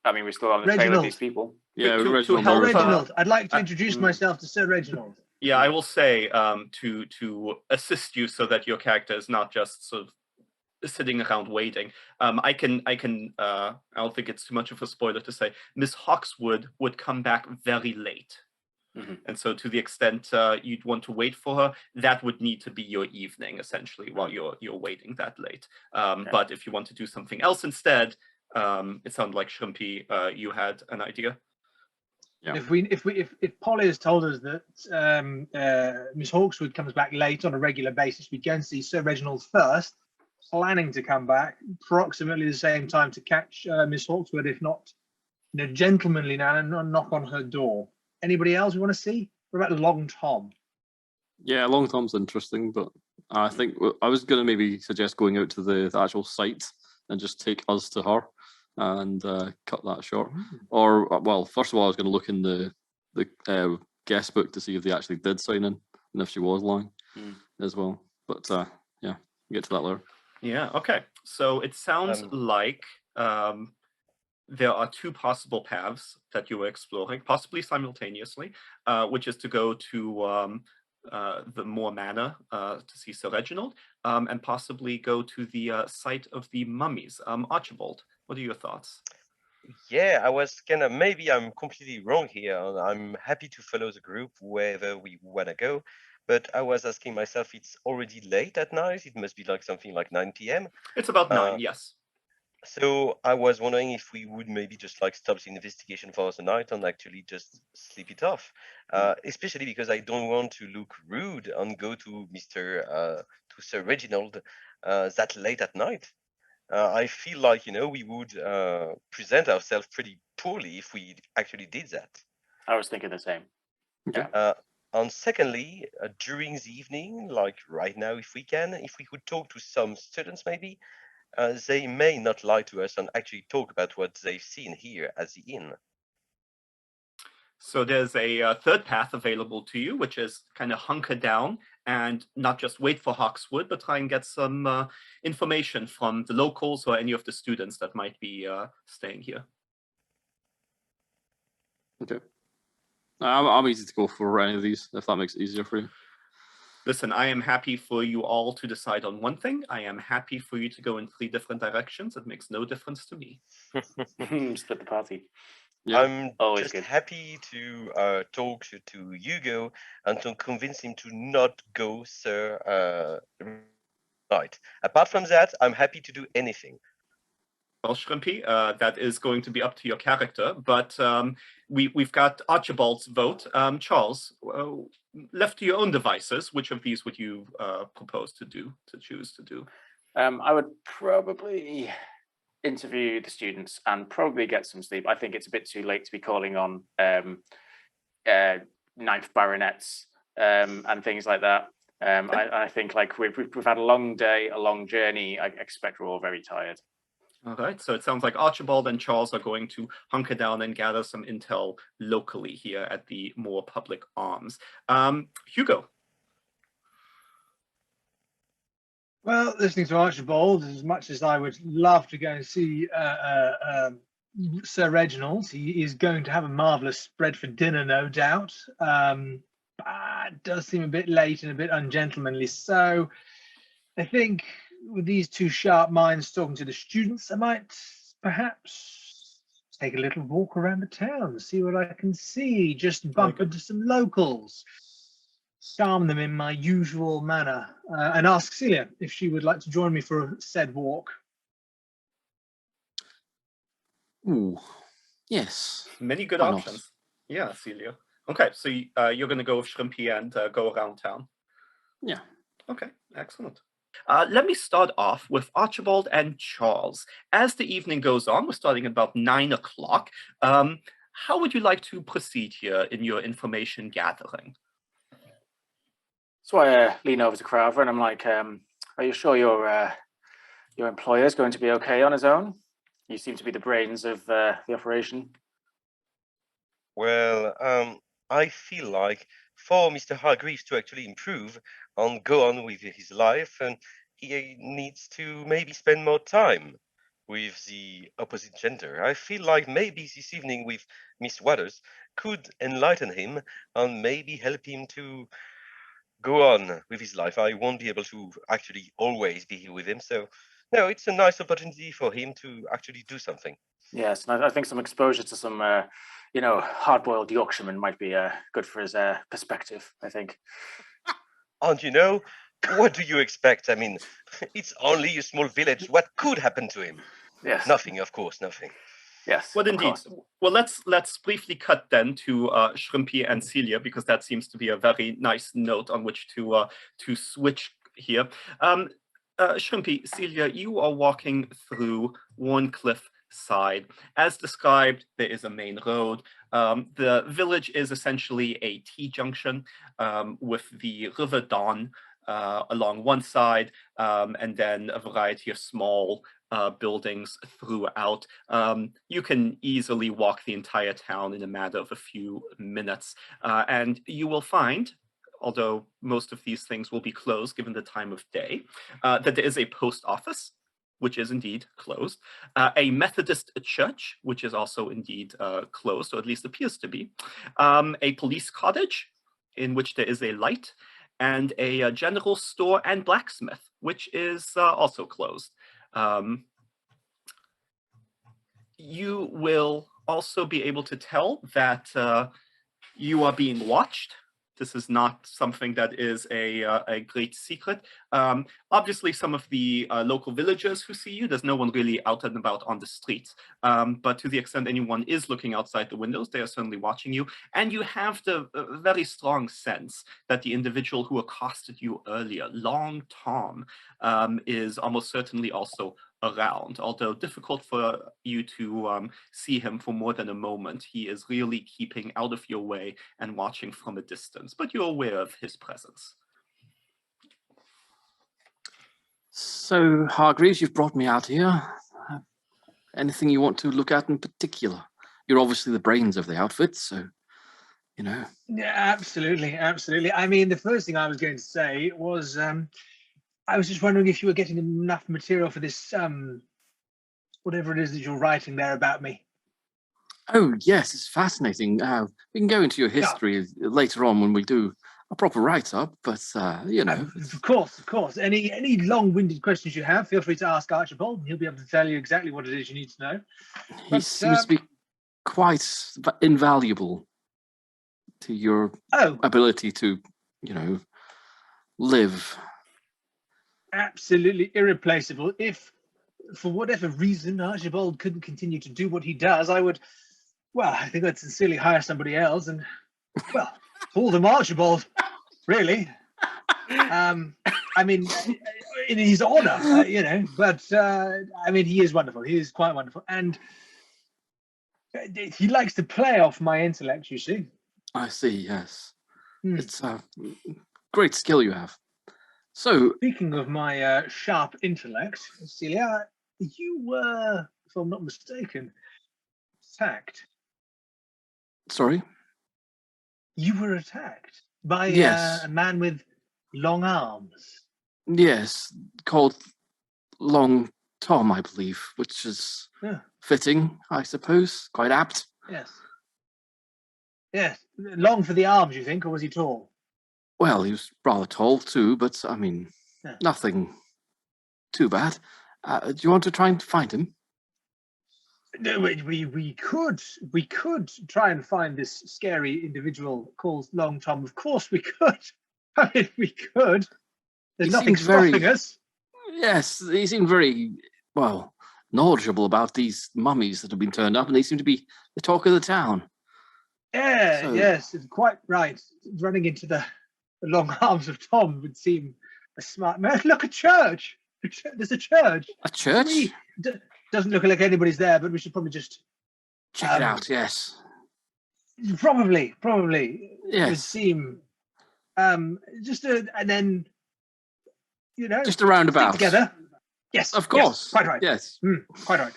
Speaker 3: I mean, we're still on the trail of these people.
Speaker 6: Yeah,
Speaker 2: To
Speaker 6: Reginald.
Speaker 2: help,
Speaker 4: Reginald, I'd like to introduce myself to Sir Reginald.
Speaker 2: Yeah, I will say to assist you so that your character is not just sort of sitting around waiting. I don't think it's too much of a spoiler to say Miss Hawkswood would come back very late. And so to the extent you'd want to wait for her, that would need to be your evening, essentially, while you're waiting that late. But if you want to do something else instead, it sounded like Shrimpy, you had an idea.
Speaker 6: Yeah.
Speaker 4: If Polly has told us that Miss Hawkswood comes back late on a regular basis, we can see Sir Reginald first, planning to come back approximately the same time to catch Miss Hawkswood, if not in a gentlemanly manner, and knock on her door. Anybody else we want to see? What about Long Tom?
Speaker 6: Yeah, Long Tom's interesting, but I think I was going to maybe suggest going out to the actual site and just take us to her and cut that short. Or, well, first of all, I was going to look in the guest book to see if they actually did sign in and if she was lying as well. But yeah, we'll get to that later.
Speaker 2: Yeah, okay. So it sounds like there are two possible paths that you were exploring, possibly simultaneously, which is to go to the Moor Manor to see Sir Reginald, and possibly go to the site of the mummies. Archibald, what are your thoughts?
Speaker 5: Yeah, I was maybe I'm completely wrong here. And I'm happy to follow the group wherever we want to go. But I was asking myself, it's already late at night. It must be like something like 9 p.m.
Speaker 2: It's about 9, yes.
Speaker 5: So I was wondering if we would maybe just like stop the investigation for the night and actually just sleep it off. Especially because I don't want to look rude and go to Sir Reginald that late at night. I feel like, we would present ourselves pretty poorly if we actually did that.
Speaker 3: I was thinking the same.
Speaker 6: Okay.
Speaker 5: And secondly, during the evening, like right now, if we could talk to some students maybe, they may not lie to us and actually talk about what they've seen here at the inn.
Speaker 2: So there's a third path available to you, which is kind of hunker down and not just wait for Hawkswood, but try and get some information from the locals or any of the students that might be staying here.
Speaker 6: Okay. I'm easy to go for any of these, if that makes it easier for you.
Speaker 2: Listen, I am happy for you all to decide on one thing. I am happy for you to go in 3 different directions. It makes no difference to me.
Speaker 3: Split the party.
Speaker 6: Yeah.
Speaker 5: I'm
Speaker 3: Always
Speaker 5: just
Speaker 3: good.
Speaker 5: happy to talk to Hugo and to convince him to not go, sir. Right. Apart from that, I'm happy to do anything.
Speaker 2: Well, Shrimpy, that is going to be up to your character, but we've got Archibald's vote. Charles, left to your own devices, which of these would you propose to choose to do?
Speaker 3: I would probably interview the students and probably get some sleep. I think it's a bit too late to be calling on ninth baronets and things like that. I think like we've had a long day, a long journey. I expect we're all very tired.
Speaker 2: All right, so it sounds like Archibald and Charles are going to hunker down and gather some intel locally here at the Moor Public Arms. Hugo.
Speaker 4: Well, listening to Archibald, as much as I would love to go and see Sir Reginald, he is going to have a marvellous spread for dinner, no doubt. But it does seem a bit late and a bit ungentlemanly. So I think with these two sharp minds talking to the students, I might perhaps take a little walk around the town, see what I can see, just bump into some locals, charm them in my usual manner, and ask Celia if she would like to join me for a said walk.
Speaker 6: Ooh, yes.
Speaker 2: Many good
Speaker 6: Why not?
Speaker 2: options. Yeah, Celia. Okay, so you're going to go with Shrimpy and go around town.
Speaker 6: Yeah.
Speaker 2: Okay, excellent. Let me start off with Archibald and Charles. As the evening goes on, we're starting at about 9 o'clock. How would you like to proceed here in your information gathering?
Speaker 3: So I lean over to Crowther and I'm like, are you sure your employer is going to be okay on his own? You seem to be the brains of the operation.
Speaker 5: Well, I feel like for Mr. Hargreaves to actually improve and go on with his life, and he needs to maybe spend more time with the opposite gender. I feel like maybe this evening with Miss Waters could enlighten him and maybe help him to go on with his life. I won't be able to actually always be here with him, so no, it's a nice opportunity for him to actually do something.
Speaker 3: Yes, and I think some exposure to some, hard-boiled Yorkshiremen might be good for his perspective, I think.
Speaker 5: And what do you expect? I mean, it's only a small village. What could happen to him?
Speaker 3: Yes.
Speaker 5: Nothing, of course, nothing.
Speaker 3: Yes.
Speaker 2: Well,
Speaker 3: of
Speaker 2: indeed.
Speaker 3: course.
Speaker 2: Well, let's briefly cut then to Shrimpy and Celia, because that seems to be a very nice note on which to switch here. Shrimpy, Celia, you are walking through Warncliffe side. As described, there is a main road. The village is essentially a T-junction with the River Don along one side, and then a variety of small buildings throughout. You can easily walk the entire town in a matter of a few minutes, and you will find, although most of these things will be closed given the time of day, that there is a post office, which is indeed closed, a Methodist church, which is also indeed closed, or at least appears to be, a police cottage, in which there is a light, and a general store and blacksmith, which is also closed. You will also be able to tell that you are being watched. This is not something that is a great secret. Obviously, some of the local villagers who see you, there's no one really out and about on the streets. But to the extent anyone is looking outside the windows, they are certainly watching you. And you have the very strong sense that the individual who accosted you earlier, Long Tom, is almost certainly also around, although difficult for you to see him for more than a moment. He is really keeping out of your way and watching from a distance, but you're aware of his presence.
Speaker 6: So, Hargreaves, you've brought me out here. Anything you want to look at in particular? You're obviously the brains of the outfit, so,
Speaker 4: Yeah, absolutely, absolutely. I mean, the first thing I was going to say was, I was just wondering if you were getting enough material for this, whatever it is that you're writing there about me.
Speaker 6: Oh, yes, it's fascinating. We can go into your history later on when we do a proper write-up, but,
Speaker 4: Of course. Any long-winded questions you have, feel free to ask Archibald, and he'll be able to tell you exactly what it is you need to know.
Speaker 6: He seems to be quite invaluable to your ability to, live.
Speaker 4: Absolutely irreplaceable. If, for whatever reason, Archibald couldn't continue to do what he does, I think I'd sincerely hire somebody else and, call them Archibald, really. I mean, in his honor, but, he is wonderful. He is quite wonderful. And he likes to play off my intellect, you see.
Speaker 6: I see, yes. It's a great skill you have. So,
Speaker 4: Speaking of my sharp intellect, Celia, you were, if I'm not mistaken, attacked.
Speaker 6: sorry.
Speaker 4: You were attacked by
Speaker 6: Yes.
Speaker 4: a man with long arms.
Speaker 6: Yes, called Long Tom, I believe, which is
Speaker 4: Yeah.
Speaker 6: fitting, I suppose. Quite apt.
Speaker 4: Yes. Yes. Long for the arms, you think, or was he tall?
Speaker 6: Well, he was rather tall too, but I mean,
Speaker 4: Yeah.
Speaker 6: nothing too bad. Do you want to try and find him?
Speaker 4: No, we could try and find this scary individual called Long Tom. Of course we could. I mean, we could. There's
Speaker 6: He
Speaker 4: nothing
Speaker 6: seemed very-
Speaker 4: stopping us.
Speaker 6: Yes, he seemed very, well, knowledgeable about these mummies that have been turned up, and they seem to be the talk of the town.
Speaker 4: Yeah,
Speaker 6: So-
Speaker 4: yes, it's quite right. Running into the long arms of Tom would seem a smart man. Look, a church. There's a church.
Speaker 6: A church?
Speaker 4: Doesn't look like anybody's there, but we should probably just
Speaker 6: Check it out, yes.
Speaker 4: probably it would
Speaker 6: Yes.
Speaker 4: seem and then
Speaker 6: Just a roundabout.
Speaker 4: stick together. Yes,
Speaker 6: Of
Speaker 4: yes,
Speaker 6: course.
Speaker 4: quite right.
Speaker 6: Yes.
Speaker 4: Quite right.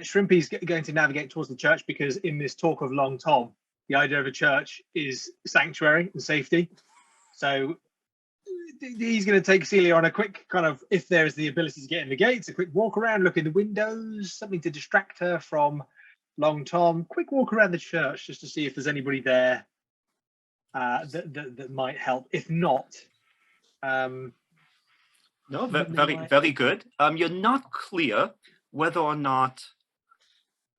Speaker 4: Shrimpy's going to navigate towards the church because in this talk of Long Tom, the idea of a church is sanctuary and safety. So he's going to take Celia on a quick kind of, if there is the ability to get in the gates, a quick walk around, look in the windows, something to distract her from Long Tom. Quick walk around the church just to see if there's anybody there that might help. If not,
Speaker 2: No,
Speaker 4: Then
Speaker 2: very,
Speaker 4: might-
Speaker 2: very good. You're not clear whether or not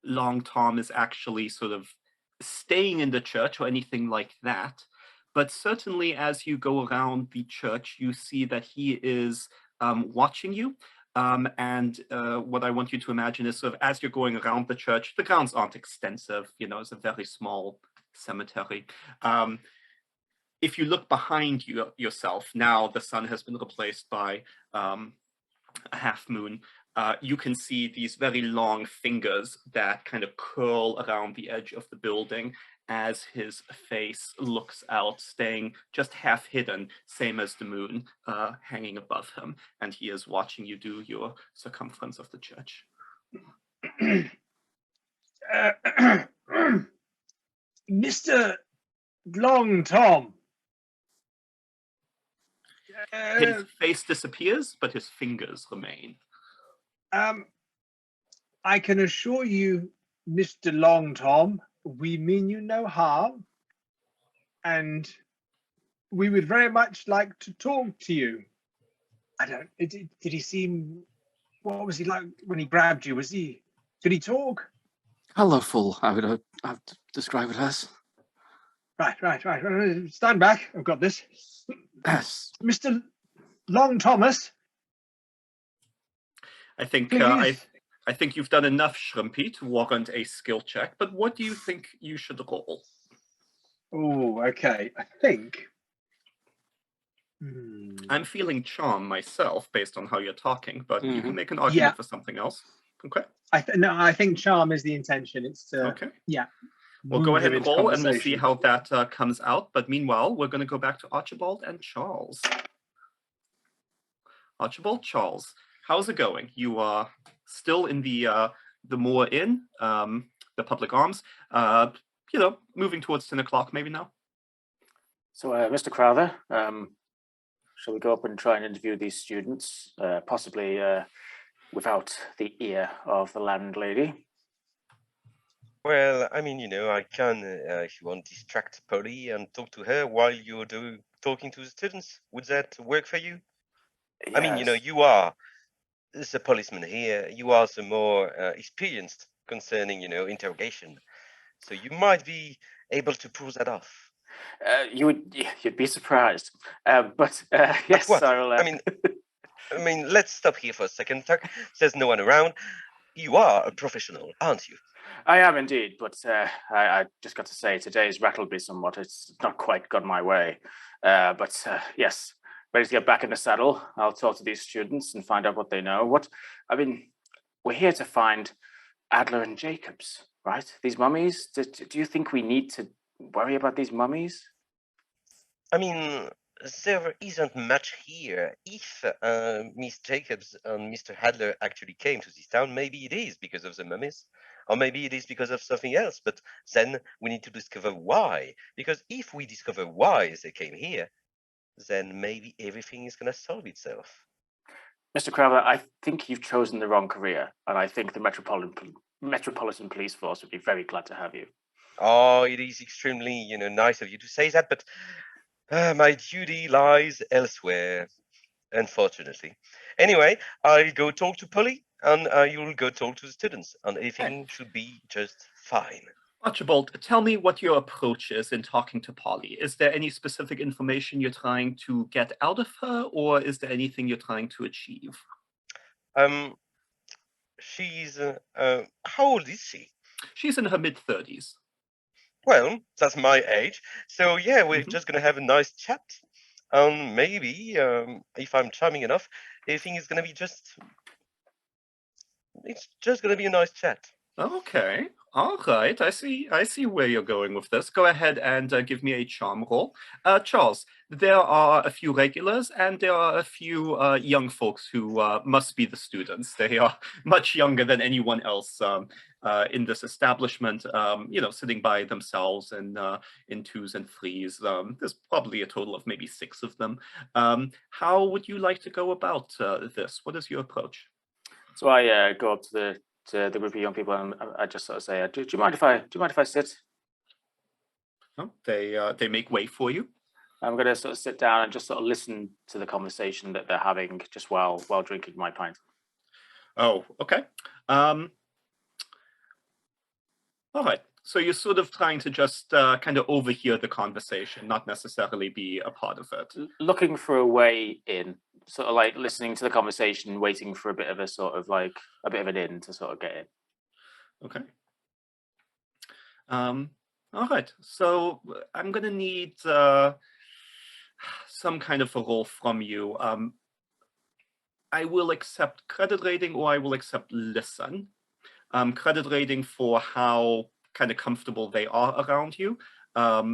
Speaker 2: Long Tom is actually sort of staying in the church or anything like that. But certainly as you go around the church, you see that he is watching you. And what I want you to imagine is sort of as you're going around the church, the grounds aren't extensive, it's a very small cemetery. If you look behind yourself, now the sun has been replaced by a half moon. You can see these very long fingers that kind of curl around the edge of the building as his face looks out, staying just half hidden, same as the moon hanging above him. And he is watching you do your circumference of the church.
Speaker 4: Mr. Long Tom.
Speaker 2: His face disappears, but his fingers remain.
Speaker 4: I can assure you, Mr. Long Tom, we mean you no harm, and we would very much like to talk to you. Did he seem? What was he like when he grabbed you? Did he talk?
Speaker 6: Colourful, I would describe it as.
Speaker 4: Right. Stand back. I've got this.
Speaker 6: Yes.
Speaker 4: Mr. Long Thomas.
Speaker 2: I think
Speaker 4: Please.
Speaker 2: I think you've done enough, Shrimpy, to warrant a skill check. But what do you think you should roll?
Speaker 4: Oh, okay. I think.
Speaker 2: I'm feeling charm myself based on how you're talking, but you can
Speaker 6: Mhm.
Speaker 2: make an argument
Speaker 4: Yeah.
Speaker 2: for something else. Okay.
Speaker 4: I think charm is the intention. It's to
Speaker 2: Okay.
Speaker 4: yeah.
Speaker 2: We'll go
Speaker 4: move
Speaker 2: ahead
Speaker 4: him
Speaker 2: and
Speaker 4: into
Speaker 2: roll, and we'll see
Speaker 4: conversation.
Speaker 2: how that comes out. But meanwhile, we're going to go back to Archibald and Charles. Archibald, Charles, how's it going? You are still in the Moor Inn, the Public Arms. Moving towards 10 o'clock maybe now.
Speaker 3: So, Mr. Crowther, shall we go up and try and interview these students, possibly without the ear of the landlady?
Speaker 5: Well, I mean, I can, if you want, distract Polly and talk to her while you're talking to the students. Would that work for you? I mean,
Speaker 3: Yes.
Speaker 5: you are the policeman here. You are the more experienced concerning, interrogation. So you might be able to pull that off.
Speaker 3: You'd be surprised. But yes,
Speaker 5: what?
Speaker 3: I'll.
Speaker 5: I mean, let's stop here for a second. There's no one around. You are a professional, aren't you?
Speaker 3: I am indeed, but I just got to say today's rattled me somewhat. It's not quite gone my way. But yes, ready to get back in the saddle. I'll talk to these students and find out what they know. We're here to find Adler and Jacobs, right? These mummies. Do you think we need to worry about these mummies?
Speaker 5: I mean, there isn't much here. If Miss Jacobs and Mr. Hadler actually came to this town, maybe it is because of the mummies, or maybe it is because of something else. But then we need to discover why. Because if we discover why they came here, then maybe everything is going to solve itself.
Speaker 3: Mr. Crowther, I think you've chosen the wrong career, and I think the Metropolitan Police Force would be very glad to have you.
Speaker 5: Oh, it is extremely, nice of you to say that, but my duty lies elsewhere, unfortunately. Anyway, I'll go talk to Polly, and you'll go talk to the students, and everything should be just fine.
Speaker 2: Archibald, tell me what your approach is in talking to Polly. Is there any specific information you're trying to get out of her, or is there anything you're trying to achieve?
Speaker 5: She's how old is she?
Speaker 2: She's in her mid-30s.
Speaker 5: Well, that's my age. So yeah, we're just gonna have a nice chat. Maybe if I'm charming enough, everything is gonna be it's just gonna be a nice chat.
Speaker 2: Okay. All right. I see where you're going with this. Go ahead and give me a charm roll. Charles, there are a few regulars and there are a few young folks who must be the students. They are much younger than anyone else in this establishment, sitting by themselves and in twos and threes. There's probably a total of maybe 6 of them. How would you like to go about this? What is your approach?
Speaker 3: So I go up to the group of young people and I just sort of say, "Do you mind if I sit?"
Speaker 2: Oh, they make way for you.
Speaker 3: I'm going to sort of sit down and just sort of listen to the conversation that they're having, just while drinking my pint.
Speaker 2: Oh, okay. All right. So you're sort of trying to just kind of overhear the conversation, not necessarily be a part of it.
Speaker 3: Looking for a way in, sort of like listening to the conversation, waiting for a bit of a sort of like a bit of an in to sort of get in.
Speaker 2: Okay. All right. So I'm going to need some kind of a roll from you. I will accept credit rating or I will accept listen. Credit rating for how kind of comfortable they are around you.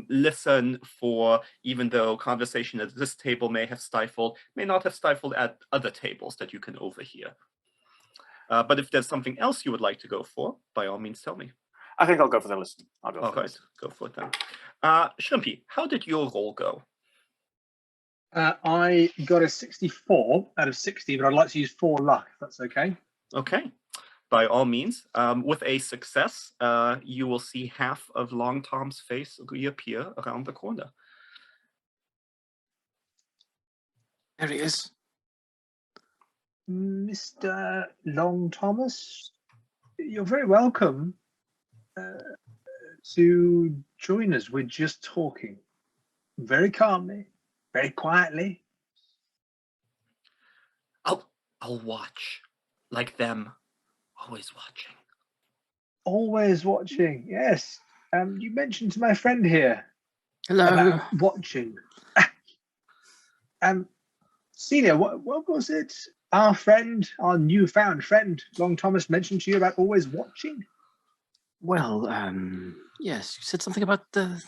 Speaker 2: Listen for, even though conversation at this table may not have stifled at other tables that you can overhear. But if there's something else you would like to go for, by all means, tell me.
Speaker 3: I think I'll go for the listen. I'll go for
Speaker 2: All right, go for it then. Shrimpy, how did your roll go?
Speaker 4: I got a 64 out of 60, but I'd like to use 4 luck, if that's okay.
Speaker 2: Okay. By all means, with a success, you will see half of Long Tom's face reappear around the corner.
Speaker 6: There he is.
Speaker 4: Mr. Long Thomas, you're very welcome to join us. We're just talking very calmly, very quietly.
Speaker 2: I'll watch, like them. Always watching.
Speaker 4: Always watching, yes. You mentioned to my friend here.
Speaker 6: Hello.
Speaker 4: About watching. Celia, what was it? Our newfound friend, Long Thomas, mentioned to you about always watching?
Speaker 6: Well, yes, you said something about the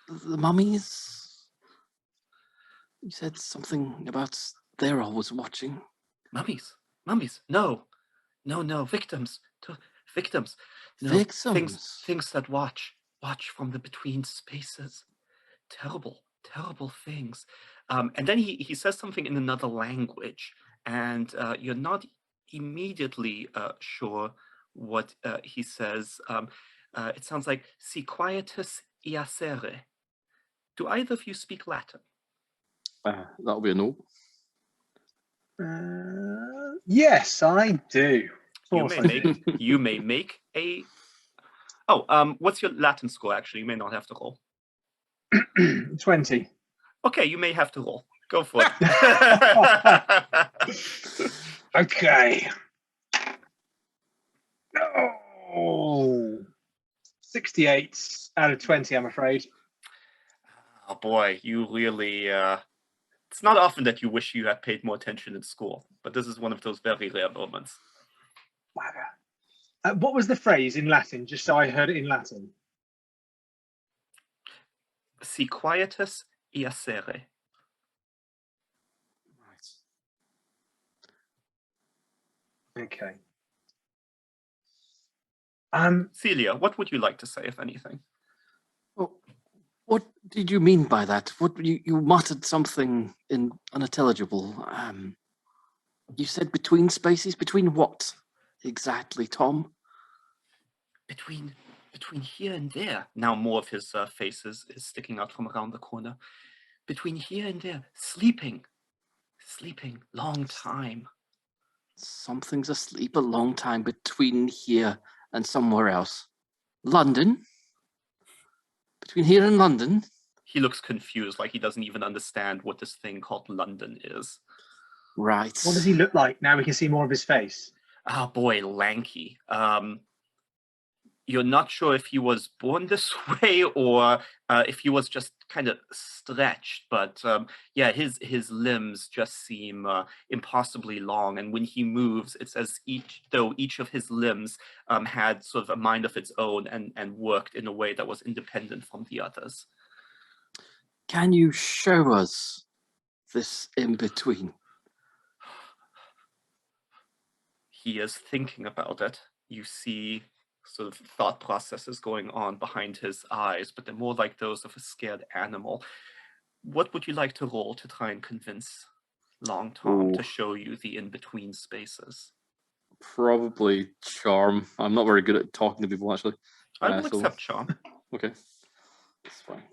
Speaker 6: mummies. You said something about they're always watching.
Speaker 2: Mummies? No, victims. Victims. No,
Speaker 6: Victims.
Speaker 2: Things that watch from the between spaces. Terrible things. And then he says something in another language, and you're not immediately sure what he says. It sounds like "si quietus iacere." Do either of you speak Latin?
Speaker 6: That'll be a no.
Speaker 4: Yes, I do.
Speaker 2: You may make a. Oh, what's your Latin score? Actually, you may not have to roll.
Speaker 4: 20.
Speaker 2: Okay, you may have to roll. Go for it.
Speaker 4: Okay. Oh, 68 out of 20, I'm afraid.
Speaker 2: Oh boy, you really. It's not often that you wish you had paid more attention in school, but this is one of those very rare moments.
Speaker 4: What was the phrase in Latin, just so I heard it in Latin?
Speaker 2: Si quietus iacere.
Speaker 4: Okay.
Speaker 2: Celia, what would you like to say, if anything?
Speaker 6: Well, what did you mean by that? What you muttered something in unintelligible. You said between spaces. Between what exactly, Tom?
Speaker 2: Between here and there. Now more of his face is sticking out from around the corner. Between here and there, sleeping, long time.
Speaker 6: Something's asleep a long time between here and somewhere else. London? Between here and London?
Speaker 2: He looks confused, like he doesn't even understand what this thing called London is.
Speaker 6: Right.
Speaker 4: What does he look like? Now we can see more of his face.
Speaker 2: Ah, boy, lanky. You're not sure if he was born this way or if he was just kind of stretched, but yeah, his limbs just seem impossibly long, and when he moves, it's as though each of his limbs had sort of a mind of its own and worked in a way that was independent from the others.
Speaker 6: Can you show us this in-between?
Speaker 2: He is thinking about it. You see sort of thought processes going on behind his eyes, but they're more like those of a scared animal. What would you like to roll to try and convince Long Tom to show you the in-between spaces?
Speaker 6: Probably charm. I'm not very good at talking to people, actually.
Speaker 2: I will accept charm.
Speaker 6: Okay. That's fine.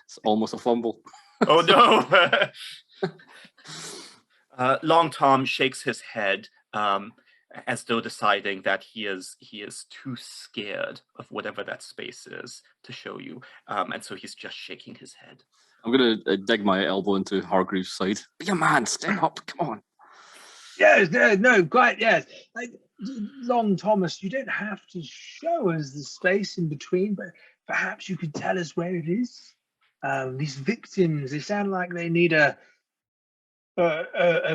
Speaker 6: It's almost a fumble.
Speaker 2: Oh no! Long Tom shakes his head as though deciding that he is too scared of whatever that space is to show you, and so he's just shaking his head.
Speaker 6: I'm gonna dig my elbow into Hargreaves' side. Be a man, step up, come on.
Speaker 4: Yes, no, quite, yes. Long Thomas, you don't have to show us the space in between, but perhaps you could tell us where it is. These victims, they sound like they need a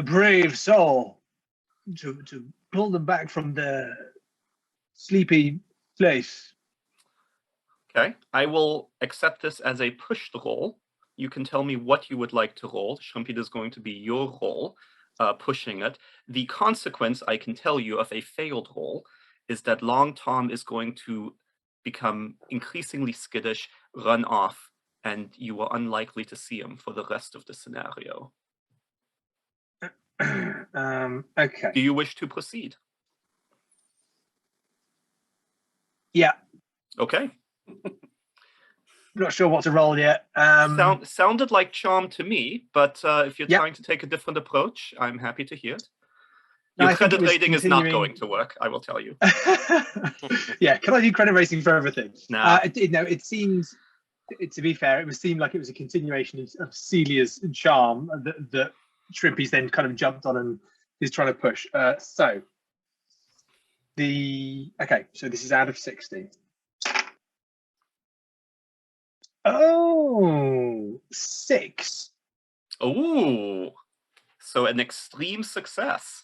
Speaker 4: brave soul to pull them back from the sleepy place.
Speaker 2: Okay, I will accept this as a pushed roll. You can tell me what you would like to roll. Shrimpy is going to be your roll, pushing it. The consequence, I can tell you, of a failed roll is that Long Tom is going to become increasingly skittish, run off, and you are unlikely to see him for the rest of the scenario.
Speaker 4: Okay.
Speaker 2: Do you wish to proceed?
Speaker 4: Yeah.
Speaker 2: Okay.
Speaker 4: Not sure what to roll yet.
Speaker 2: Sounded like charm to me, but if you're trying to take a different approach, I'm happy to hear it. Your credit rating is not going to work, I will tell you.
Speaker 4: Yeah, can I do credit rating for everything?
Speaker 2: No.
Speaker 4: It seems, to be fair, it seemed like it was a continuation of Celia's charm that Shrimpy's then kind of jumped on and is trying to push. So this is out of 60. Oh, 6.
Speaker 2: Ooh, so an extreme success.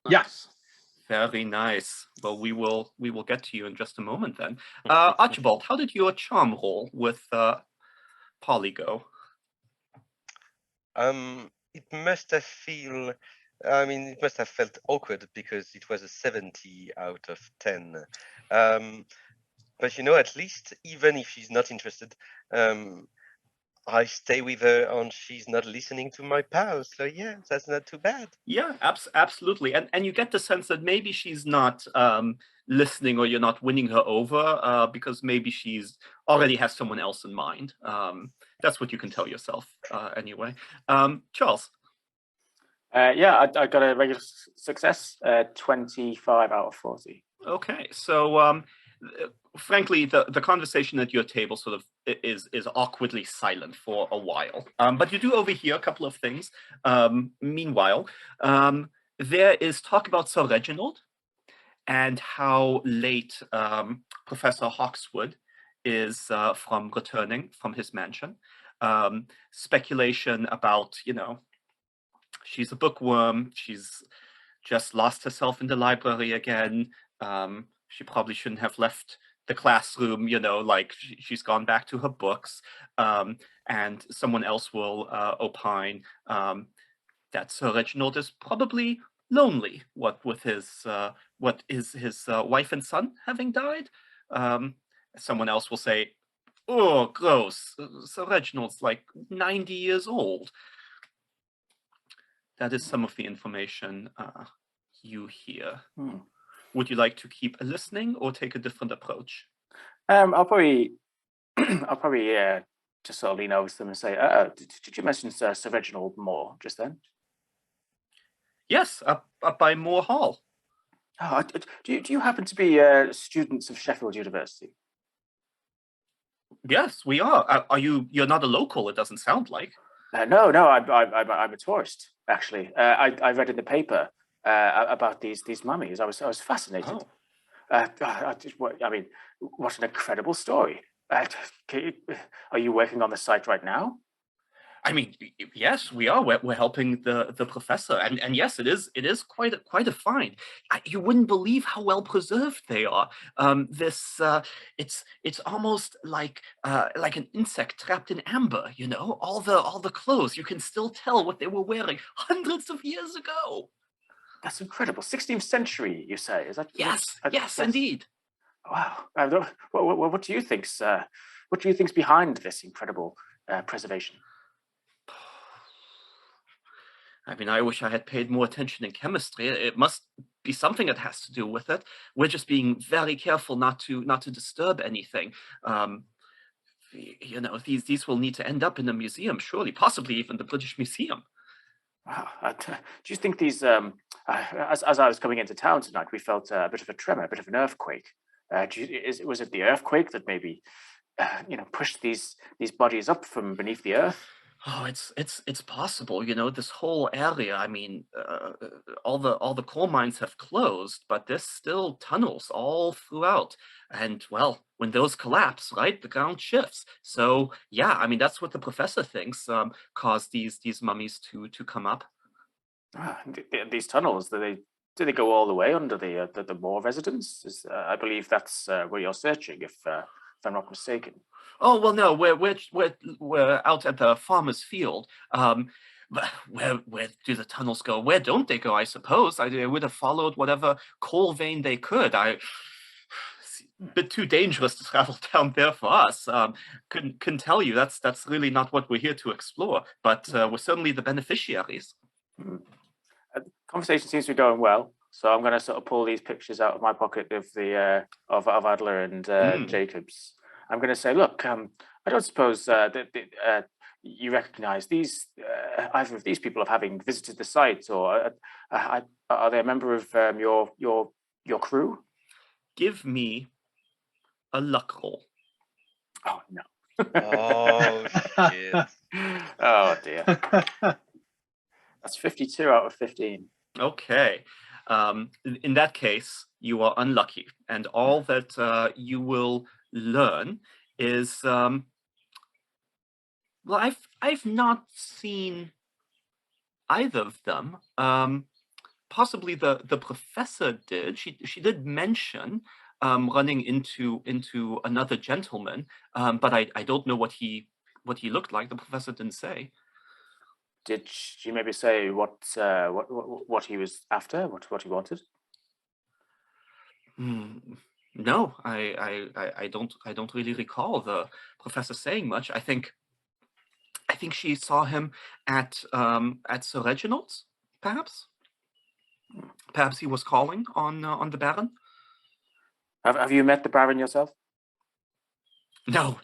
Speaker 4: Yes.
Speaker 2: Very nice. Well, we will get to you in just a moment then. Archibald, how did your charm roll with Polly go?
Speaker 5: It must have it must have felt awkward because it was a 70 out of 10. But at least even if she's not interested, I stay with her and she's not listening to my pals. So yeah, that's not too bad.
Speaker 2: Yeah, absolutely. And you get the sense that maybe she's not listening, or you're not winning her over because maybe she's already has someone else in mind. That's what you can tell yourself anyway. Charles?
Speaker 3: Yeah, I got a regular success, 25 out of 40.
Speaker 2: Okay, so frankly, the conversation at your table sort of is awkwardly silent for a while. But you do overhear a couple of things. Meanwhile, there is talk about Sir Reginald and how late Professor Hawkswood is from returning from his mansion. Speculation about, she's a bookworm. She's just lost herself in the library again. She probably shouldn't have left the classroom, like she's gone back to her books, and someone else will opine that Sir Reginald is probably lonely. What is his wife and son having died? Someone else will say, "Oh, gross! Sir Reginald's like 90 years old." That is some of the information you hear. Would you like to keep listening or take a different approach?
Speaker 3: I'll probably just sort of lean over to them and say, did you mention Sir Reginald Moore just then?
Speaker 2: Yes, up by Moore Hall.
Speaker 3: Oh, do you happen to be students of Sheffield University?
Speaker 2: Yes, we are. You're not a local, it doesn't sound like.
Speaker 3: No, I'm a tourist, actually. I read in the paper about these mummies. I was fascinated.
Speaker 2: Oh.
Speaker 3: I mean, what an incredible story. Are you working on the site right now?
Speaker 2: I mean, yes, we are. We're helping the professor, and yes, it is quite a find. You wouldn't believe how well preserved they are. It's almost like an insect trapped in amber. All the clothes, you can still tell what they were wearing hundreds of years ago.
Speaker 3: That's incredible. 16th century, you say? Is that?
Speaker 2: Yes, indeed.
Speaker 3: Wow. What do you think, sir? What do you think's behind this incredible preservation?
Speaker 2: I mean, I wish I had paid more attention in chemistry. It must be something that has to do with it. We're just being very careful not to disturb anything. These will need to end up in a museum, surely, possibly even the British Museum.
Speaker 3: Wow. Do you think these? As I was coming into town tonight, we felt a bit of a tremor, a bit of an earthquake. Was it the earthquake that maybe pushed these bodies up from beneath the earth?
Speaker 2: Oh, it's possible. This whole area. I mean, all the coal mines have closed, but there's still tunnels all throughout. And well, when those collapse, right, the ground shifts. So yeah, I mean that's what the professor thinks caused these mummies to come up.
Speaker 3: These tunnels, do they go all the way under the Moore residence? I believe that's where you're searching, if I'm not mistaken.
Speaker 2: Oh well, no, we're out at the farmer's field. Where do the tunnels go? Where don't they go? I suppose they would have followed whatever coal vein they could. A bit too dangerous to travel down there for us. Couldn't tell you. That's really not what we're here to explore. But we're certainly the beneficiaries.
Speaker 3: The conversation seems to be going well, so I'm going to sort of pull these pictures out of my pocket of the of Adler and Jacobs. I'm going to say, look, I don't suppose that you recognise these either of these people of having visited the site, or are they a member of your crew?
Speaker 2: Give me a luck roll.
Speaker 3: Oh no!
Speaker 5: Oh shit!
Speaker 3: Oh dear! That's 52 out of 15.
Speaker 2: Okay. In that case, you are unlucky, and all that you will learn is well, I've not seen either of them. Possibly the professor did. She did mention running into another gentleman, but I don't know what he looked like. The professor didn't say.
Speaker 3: Did she maybe say what he was after? What he wanted?
Speaker 2: No, I don't really recall the professor saying much. I think she saw him at Sir Reginald's, perhaps. Perhaps he was calling on the Baron.
Speaker 3: Have you met the Baron yourself?
Speaker 2: No.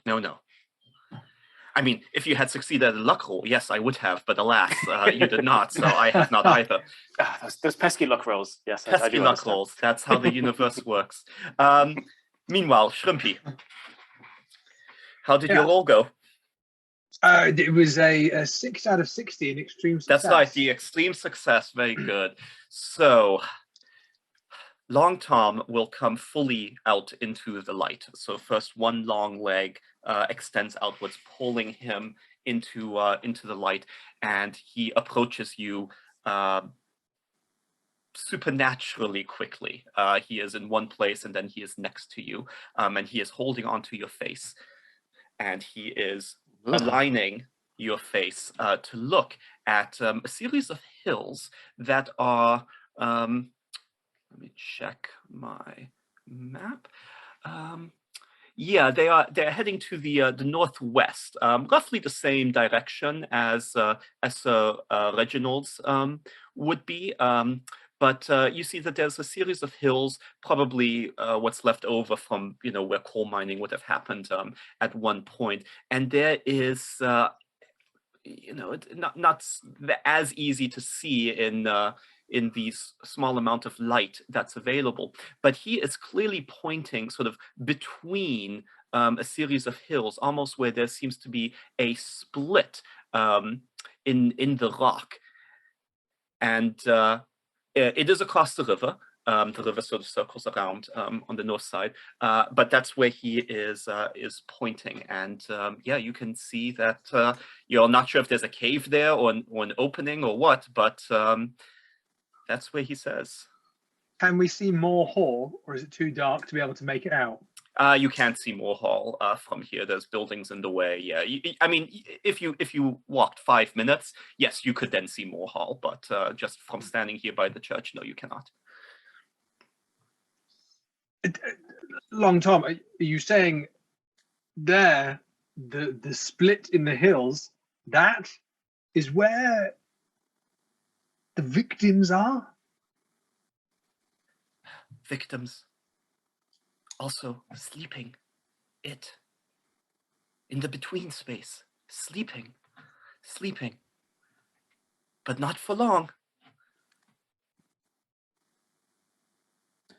Speaker 2: I mean, if you had succeeded at a luck roll, yes, I would have, but alas, you did not, so I have not either.
Speaker 3: Those pesky luck rolls, yes.
Speaker 2: Pesky luck rolls, that's how the universe works. Meanwhile, Shrimpy, how did your roll go?
Speaker 4: It was a 6 out of 60 in extreme success.
Speaker 2: That's right, the extreme success, very good. So, Long Tom will come fully out into the light. So first one long leg extends outwards, pulling him into the light, and he approaches you supernaturally quickly. He is in one place and then he is next to you, and he is holding onto your face, and he is aligning your face to look at a series of hills that are, let me check my map. Yeah, they're heading to the northwest, roughly the same direction as Reginald's would be. But you see that there's a series of hills, probably what's left over from where coal mining would have happened at one point, and there is not as easy to see in these small amount of light that's available, but he is clearly pointing sort of between a series of hills, almost where there seems to be a split in the rock, and it is across the river. The river sort of circles around on the north side, but that's where he is pointing. And yeah, you can see that you're not sure if there's a cave there or an opening or what, but that's where he says.
Speaker 4: Can we see Moor Hall, or is it too dark to be able to make it out?
Speaker 2: You can't see Moor Hall from here. There's buildings in the way. Yeah, I mean, if you walked 5 minutes, yes, you could then see Moor Hall. But just from standing here by the church, no, you cannot.
Speaker 4: Long Tom, are you saying there the split in the hills? That is where the victims are?
Speaker 2: Victims also sleeping. It in the between space, sleeping, but not for long.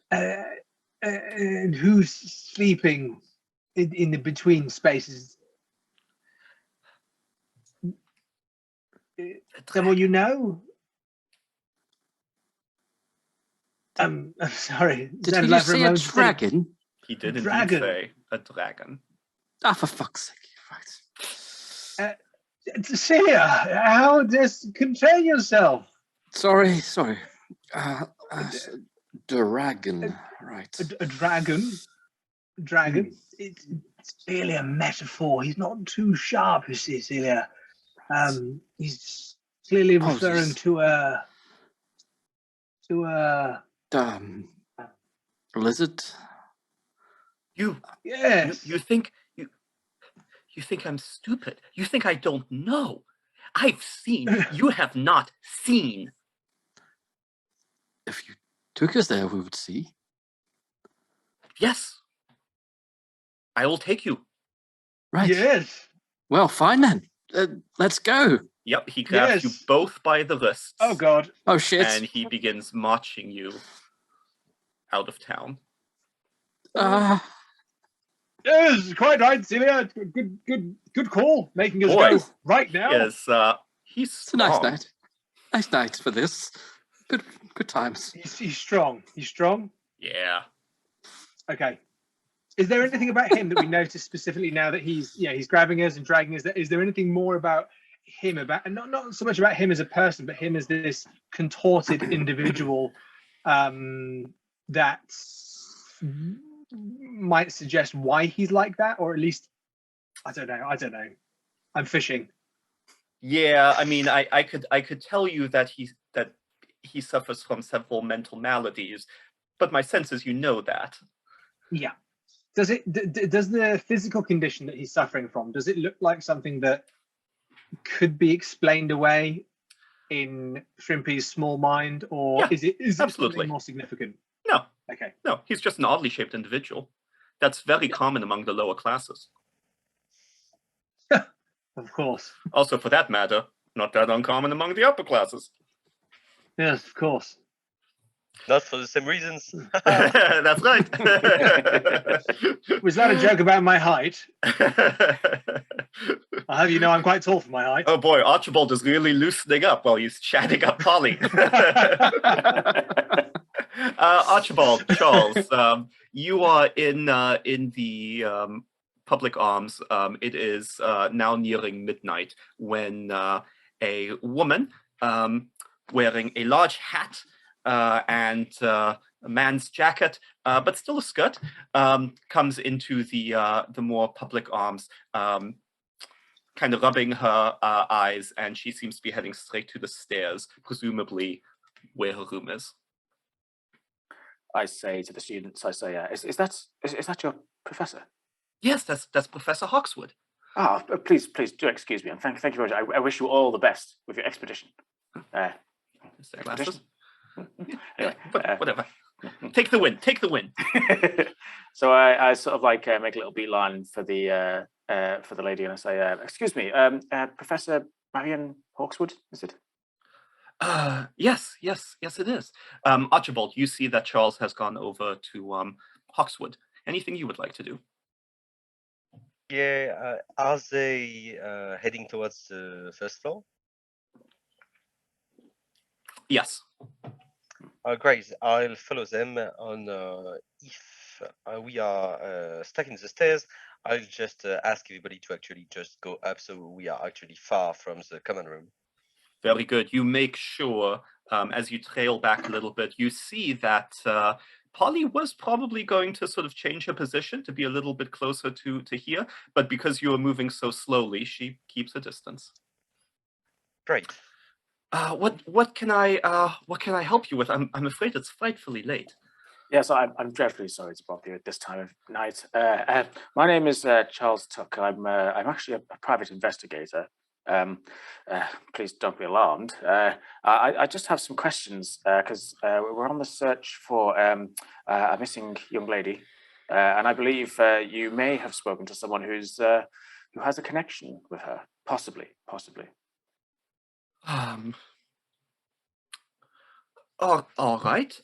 Speaker 4: And who's sleeping in the between spaces? Someone you know? I'm sorry.
Speaker 6: Did you say a dragon?
Speaker 2: He did
Speaker 4: Dragon.
Speaker 2: indeed say a dragon.
Speaker 6: Ah, for fuck's sake! Right.
Speaker 4: Celia, how just contain yourself?
Speaker 6: Sorry. Dragon, right?
Speaker 4: A dragon. It's clearly a metaphor. He's not too sharp, you see, Celia. He's clearly referring to a
Speaker 6: lizard.
Speaker 4: Yes.
Speaker 2: You think I'm stupid? You think I don't know? I've seen. You have not seen.
Speaker 6: If you took us there, we would see.
Speaker 2: Yes. I will take you.
Speaker 6: Right.
Speaker 4: Yes.
Speaker 6: Well, fine then. Let's go.
Speaker 2: Yep, he grabs you both by the wrists.
Speaker 4: Oh, God.
Speaker 6: Oh, shit.
Speaker 2: And he begins marching you out of town.
Speaker 4: Yes, quite right, Celia. Good call. Making us go right now.
Speaker 2: Yes, he's strong.
Speaker 6: It's a nice night. Nice night for this. Good times.
Speaker 4: He's strong. He's strong?
Speaker 2: Yeah.
Speaker 4: Okay. Is there anything about him that we notice specifically now that he's grabbing us and dragging us? Is there anything more about him, and not so much about him as a person, but him as this contorted individual that might suggest why he's like that, or at least I don't know. I'm fishing.
Speaker 2: Yeah, I mean, I could tell you that he suffers from several mental maladies, but my sense is you know that.
Speaker 4: Yeah. Does the physical condition that he's suffering from, does it look like something that could be explained away in Shrimpy's small mind, or is it something more significant?
Speaker 2: No.
Speaker 4: Okay.
Speaker 2: No, he's just an oddly shaped individual. That's very common among the lower classes.
Speaker 4: Of course.
Speaker 2: Also, for that matter, not that uncommon among the upper classes.
Speaker 4: Yes, of course.
Speaker 5: Not for the same reasons.
Speaker 2: That's right.
Speaker 4: Was that a joke about my height? I'll have you know I'm quite tall for my height.
Speaker 2: Oh boy, Archibald is really loosening up while he's chatting up Polly. Archibald, Charles, you are in the public arms. It is now nearing midnight when a woman wearing a large hat and a man's jacket, but still a skirt, comes into the more public arms, kind of rubbing her eyes, and she seems to be heading straight to the stairs, presumably where her room is.
Speaker 3: I say to the students, I say, is that your professor?
Speaker 2: Yes, that's Professor Hawkswood.
Speaker 3: Ah, please do excuse me, and thank you very much. I wish you all the best with your expedition.
Speaker 2: Glasses?
Speaker 3: Anyway,
Speaker 2: Whatever. Take the win.
Speaker 3: So I sort of like make a little beeline for the lady, and I say, excuse me, Professor Marion Hawkswood, is it?
Speaker 2: Yes, it is. Archibald, you see that Charles has gone over to Hawkswood. Anything you would like to do?
Speaker 5: Yeah, are they heading towards the first floor?
Speaker 2: Yes.
Speaker 5: Great. I'll follow them on if we are stuck in the stairs. I'll just ask everybody to actually just go up so we are actually far from the common room.
Speaker 2: Very good. You make sure, as you trail back a little bit, you see that Polly was probably going to sort of change her position to be a little bit closer to here, but because you are moving so slowly, she keeps a distance.
Speaker 5: Great.
Speaker 2: What can I help you with? I'm afraid it's frightfully late.
Speaker 3: Yes, I'm dreadfully sorry to bother you at this time of night. My name is Charles Tuck. I'm actually a private investigator. Please don't be alarmed. I just have some questions because we're on the search for a missing young lady, and I believe you may have spoken to someone who has a connection with her, possibly.
Speaker 2: All right.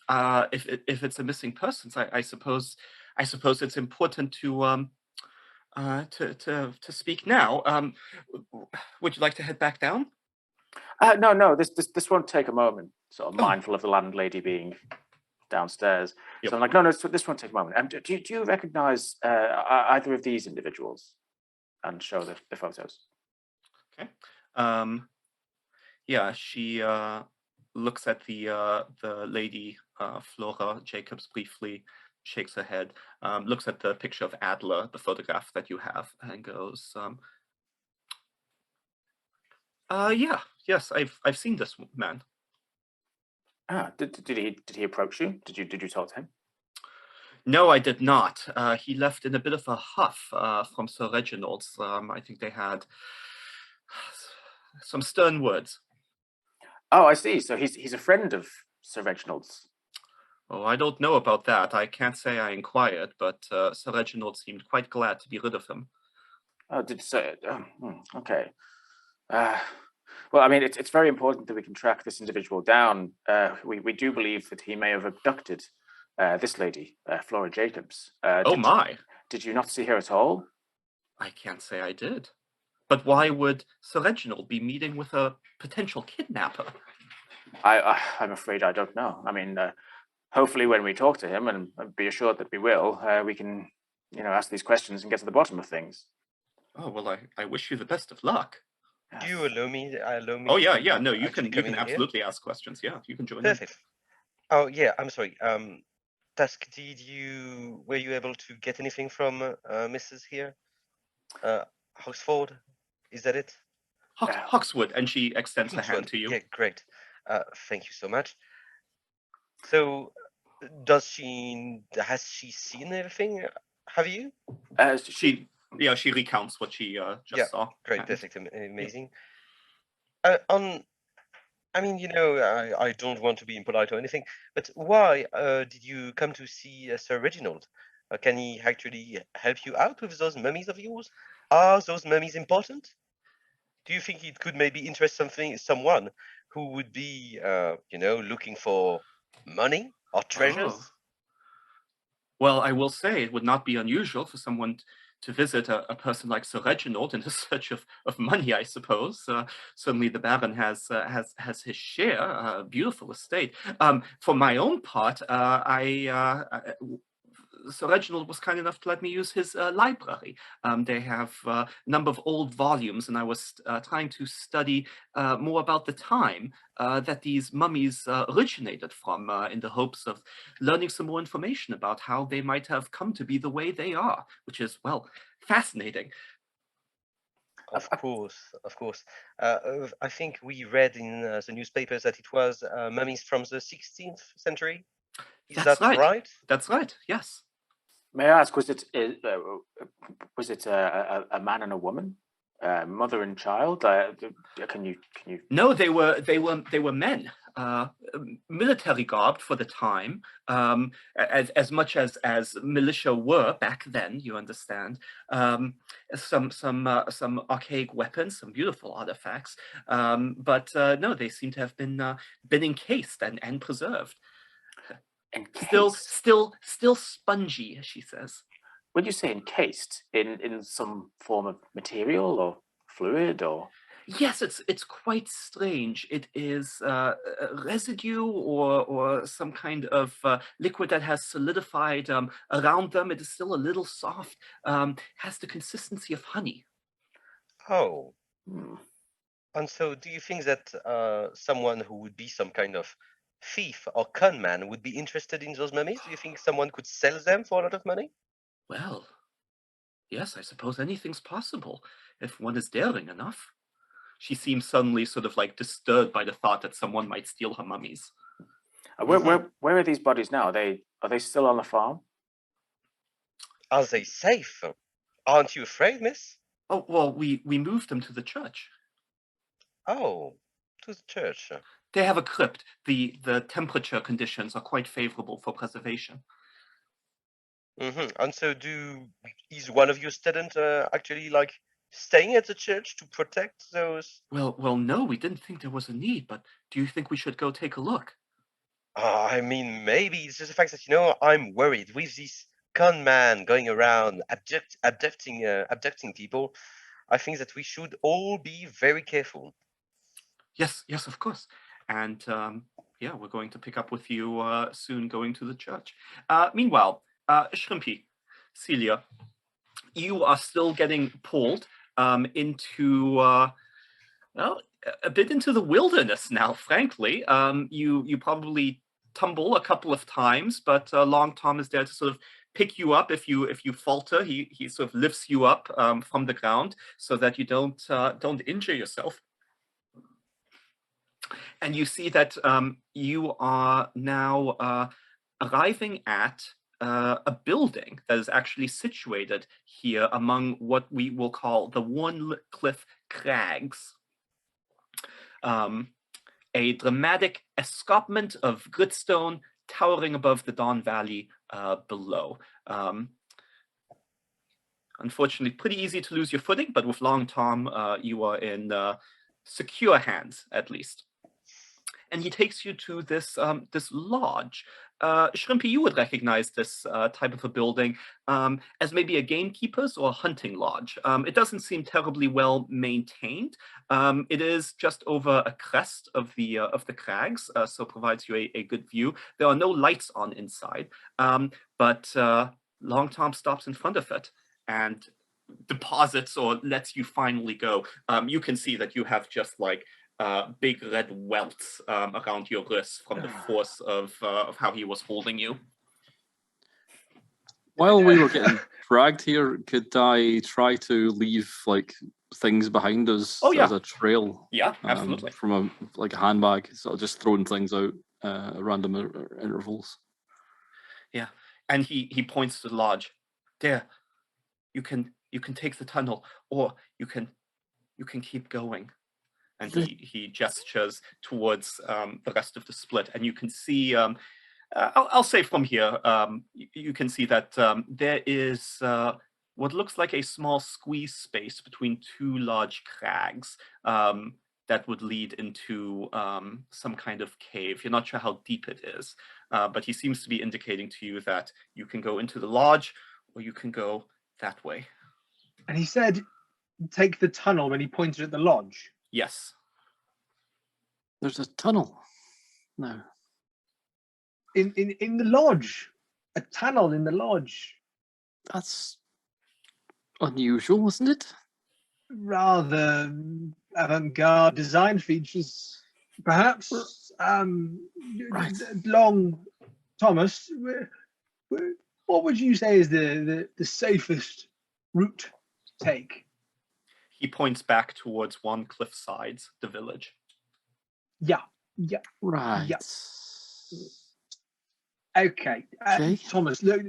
Speaker 2: If it's a missing person, I suppose it's important to speak now. Would you like to head back down?
Speaker 3: No. This won't take a moment. Sort of mindful of the landlady being downstairs.
Speaker 2: Yep.
Speaker 3: So I'm like, no. This won't take a moment. Do you recognise either of these individuals? And show the photos.
Speaker 2: Okay. Yeah, she looks at the lady Flora Jacobs briefly, shakes her head, looks at the picture of Adler, the photograph that you have, and goes, yes, I've seen this man.
Speaker 3: Did he approach you? Did you talk to him?
Speaker 2: No, I did not. He left in a bit of a huff from Sir Reginald's. I think they had some stern words.
Speaker 3: Oh, I see. So he's a friend of Sir Reginald's.
Speaker 2: Oh, I don't know about that. I can't say I inquired, but Sir Reginald seemed quite glad to be rid of him.
Speaker 3: Oh, okay. Well, I mean, it's very important that we can track this individual down. We do believe that he may have abducted this lady, Flora Jacobs. Did you not see her at all?
Speaker 2: I can't say I did. But why would Sir Reginald be meeting with a potential kidnapper?
Speaker 3: I'm afraid I don't know. I mean, hopefully when we talk to him, and be assured that we will, we can, ask these questions and get to the bottom of things.
Speaker 2: Oh, well, I wish you the best of luck.
Speaker 5: Do you allow me?
Speaker 2: Oh, yeah. No, you can absolutely ask questions. Yeah, you can join
Speaker 5: Perfect.
Speaker 2: in.
Speaker 5: Oh, yeah, I'm sorry. Task, were you able to get anything from Mrs. here? Hawksford? Is that it?
Speaker 2: Hawkswood, and she extends her hand to you.
Speaker 5: Yeah, great. Thank you so much. So, has she seen everything? Have you?
Speaker 2: She recounts what she just saw.
Speaker 5: Great, perfect, amazing. I don't want to be impolite or anything, but why did you come to see Sir Reginald? Can he actually help you out with those mummies of yours? Are those mummies important? Do you think it could maybe interest someone who would be, looking for money or treasures?
Speaker 2: Oh. Well, I will say it would not be unusual for someone to visit a person like Sir Reginald in search of money, I suppose. Certainly the Baron has his share, a beautiful estate. For my own part, Sir Reginald was kind enough to let me use his library. They have a number of old volumes, and I was trying to study more about the time that these mummies originated from, in the hopes of learning some more information about how they might have come to be the way they are, which is, well, fascinating.
Speaker 5: Of course, of course. I think we read in the newspapers that it was mummies from the 16th century. Is
Speaker 2: That's
Speaker 5: that
Speaker 2: right.
Speaker 5: right?
Speaker 2: That's right, yes.
Speaker 3: May I ask, was it a man and a woman, mother and child? Can you?
Speaker 2: No, they were men, military garbed for the time, as much as militia were back then. You understand, some archaic weapons, some beautiful artifacts, but no, they seem to have been encased and preserved.
Speaker 3: Encased?
Speaker 2: Still spongy, as she says.
Speaker 3: Would you say encased in some form of material or fluid or?
Speaker 2: Yes, it's quite strange. It is a residue or some kind of liquid that has solidified around them. It is still a little soft, has the consistency of honey.
Speaker 5: Oh. And so do you think that someone who would be some kind of thief or con man would be interested in those mummies? Do you think someone could sell them for a lot of money?
Speaker 2: Well, yes, I suppose anything's possible if one is daring enough. She seems suddenly sort of like disturbed by the thought that someone might steal her mummies.
Speaker 3: Where are these bodies now? Are they still on the farm?
Speaker 5: Are they safe? Aren't you afraid, miss?
Speaker 2: Oh, well, we moved them to the church.
Speaker 5: Oh, to the church.
Speaker 2: They have a crypt. The temperature conditions are quite favorable for preservation.
Speaker 5: And so is one of your students actually like staying at the church to protect those?
Speaker 2: Well, no, we didn't think there was a need, but do you think we should go take a look?
Speaker 5: I mean, maybe it's just the fact that, I'm worried with this con man going around abducting people. I think that we should all be very careful.
Speaker 2: Yes, of course. And yeah, we're going to pick up with you soon going to the church. Meanwhile, Shrimpy, Celia, you are still getting pulled into, well, a bit into the wilderness now, frankly. You probably tumble a couple of times, but Long Tom is there to sort of pick you up if you falter. He sort of lifts you up from the ground so that you don't injure yourself. And you see that you are now arriving at a building that is actually situated here among what we will call the Warncliffe Crags. A dramatic escarpment of gritstone towering above the Don Valley below. Unfortunately, pretty easy to lose your footing, but with Long Tom, you are in secure hands, at least. And he takes you to this this lodge. Shrimpy, you would recognize this type of a building as maybe a gamekeeper's or a hunting lodge. It doesn't seem terribly well maintained. It is just over a crest of the crags, so provides you a good view. There are no lights on inside, but Long Tom stops in front of it and deposits or lets you finally go. You can see that you have just like big red welts around your wrists from the force of how he was holding you.
Speaker 6: While we were getting dragged here, could I try to leave like things behind us as a trail?
Speaker 2: Yeah, absolutely.
Speaker 6: From a handbag, so just throwing things out at random intervals.
Speaker 2: Yeah, and he points to the lodge. There, you can take the tunnel, or you can keep going. And he gestures towards the rest of the split, and you can see. I'll say from here, you can see that there is what looks like a small squeeze space between two large crags that would lead into some kind of cave. You're not sure how deep it is, but he seems to be indicating to you that you can go into the lodge or you can go that way.
Speaker 4: And he said, take the tunnel when he pointed at the lodge.
Speaker 2: Yes.
Speaker 6: There's a tunnel. No.
Speaker 4: In the lodge. a tunnel in the lodge.
Speaker 6: That's unusual, isn't it?
Speaker 4: Rather avant-garde design features, perhaps.
Speaker 6: Right.
Speaker 4: Long Thomas, what would you say is the safest route to take?
Speaker 2: He points back towards one cliff sides, the village.
Speaker 4: Yeah.
Speaker 6: Right.
Speaker 4: Yeah. Okay.
Speaker 6: Okay.
Speaker 4: Thomas, look,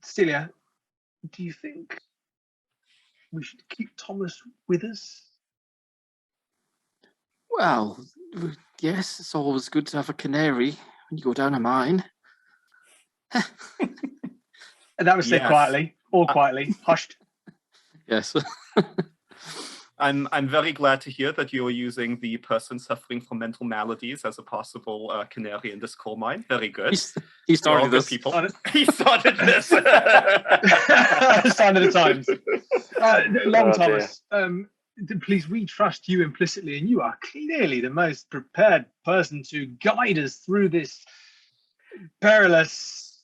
Speaker 4: Celia, do you think we should keep Thomas with us?
Speaker 6: Well, yes, it's always good to have a canary when you go down a mine.
Speaker 4: And that was said
Speaker 2: Yes.
Speaker 4: quietly, all quietly, hushed.
Speaker 6: Yes.
Speaker 2: I'm very glad to hear that you're using the person suffering from mental maladies as a possible canary in this coal mine. Very good.
Speaker 6: He
Speaker 2: We're all
Speaker 6: started
Speaker 2: good
Speaker 6: this.
Speaker 2: people. He started this.
Speaker 4: Sign of the times. Long
Speaker 3: Oh,
Speaker 4: Thomas, please, we trust you implicitly, and you are clearly the most prepared person to guide us through this perilous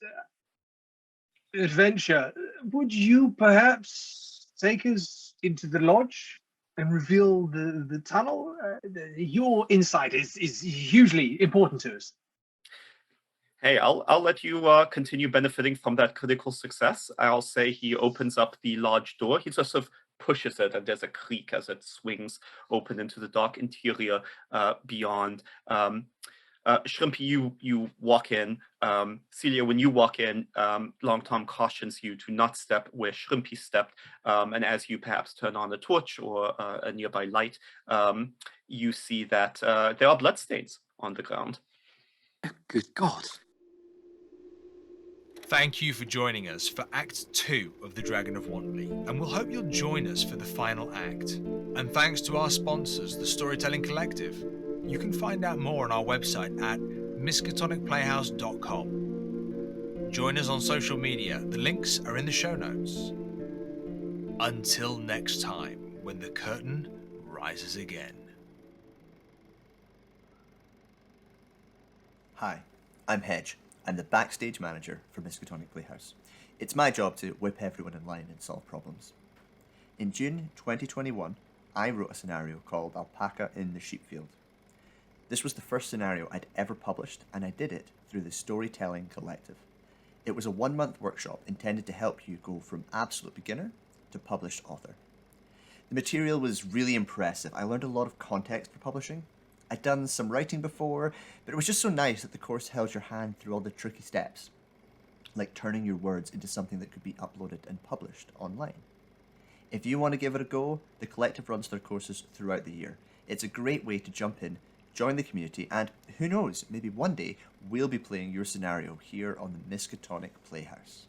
Speaker 4: adventure. Would you perhaps take us into the lodge and reveal the tunnel? Your insight is hugely important to us.
Speaker 2: Hey, I'll let you continue benefiting from that critical success. I'll say he opens up the large door. He just sort of pushes it, and there's a creak as it swings open into the dark interior beyond. Shrimpy, you walk in. Celia, when you walk in, Long Tom cautions you to not step where Shrimpy stepped. And as you perhaps turn on a torch or a nearby light, you see that there are bloodstains on the ground.
Speaker 6: Oh, good God.
Speaker 1: Thank you for joining us for Act 2 of The Dragon of Wantley, and we'll hope you'll join us for the final act. And thanks to our sponsors, the Storytelling Collective. You can find out more on our website at miskatonicplayhouse.com. Join us on social media. The links are in the show notes. Until next time, when the curtain rises again.
Speaker 8: Hi, I'm Hedge. I'm the backstage manager for Miskatonic Playhouse. It's my job to whip everyone in line and solve problems. In June 2021, I wrote a scenario called Alpaca in the Sheepfield. This was the first scenario I'd ever published, and I did it through the Storytelling Collective. It was a 1-month workshop intended to help you go from absolute beginner to published author. The material was really impressive. I learned a lot of context for publishing. I'd done some writing before, but it was just so nice that the course held your hand through all the tricky steps, like turning your words into something that could be uploaded and published online. If you want to give it a go, the collective runs their courses throughout the year. It's a great way to jump in, join the community, and who knows, maybe one day we'll be playing your scenario here on the Miskatonic Playhouse.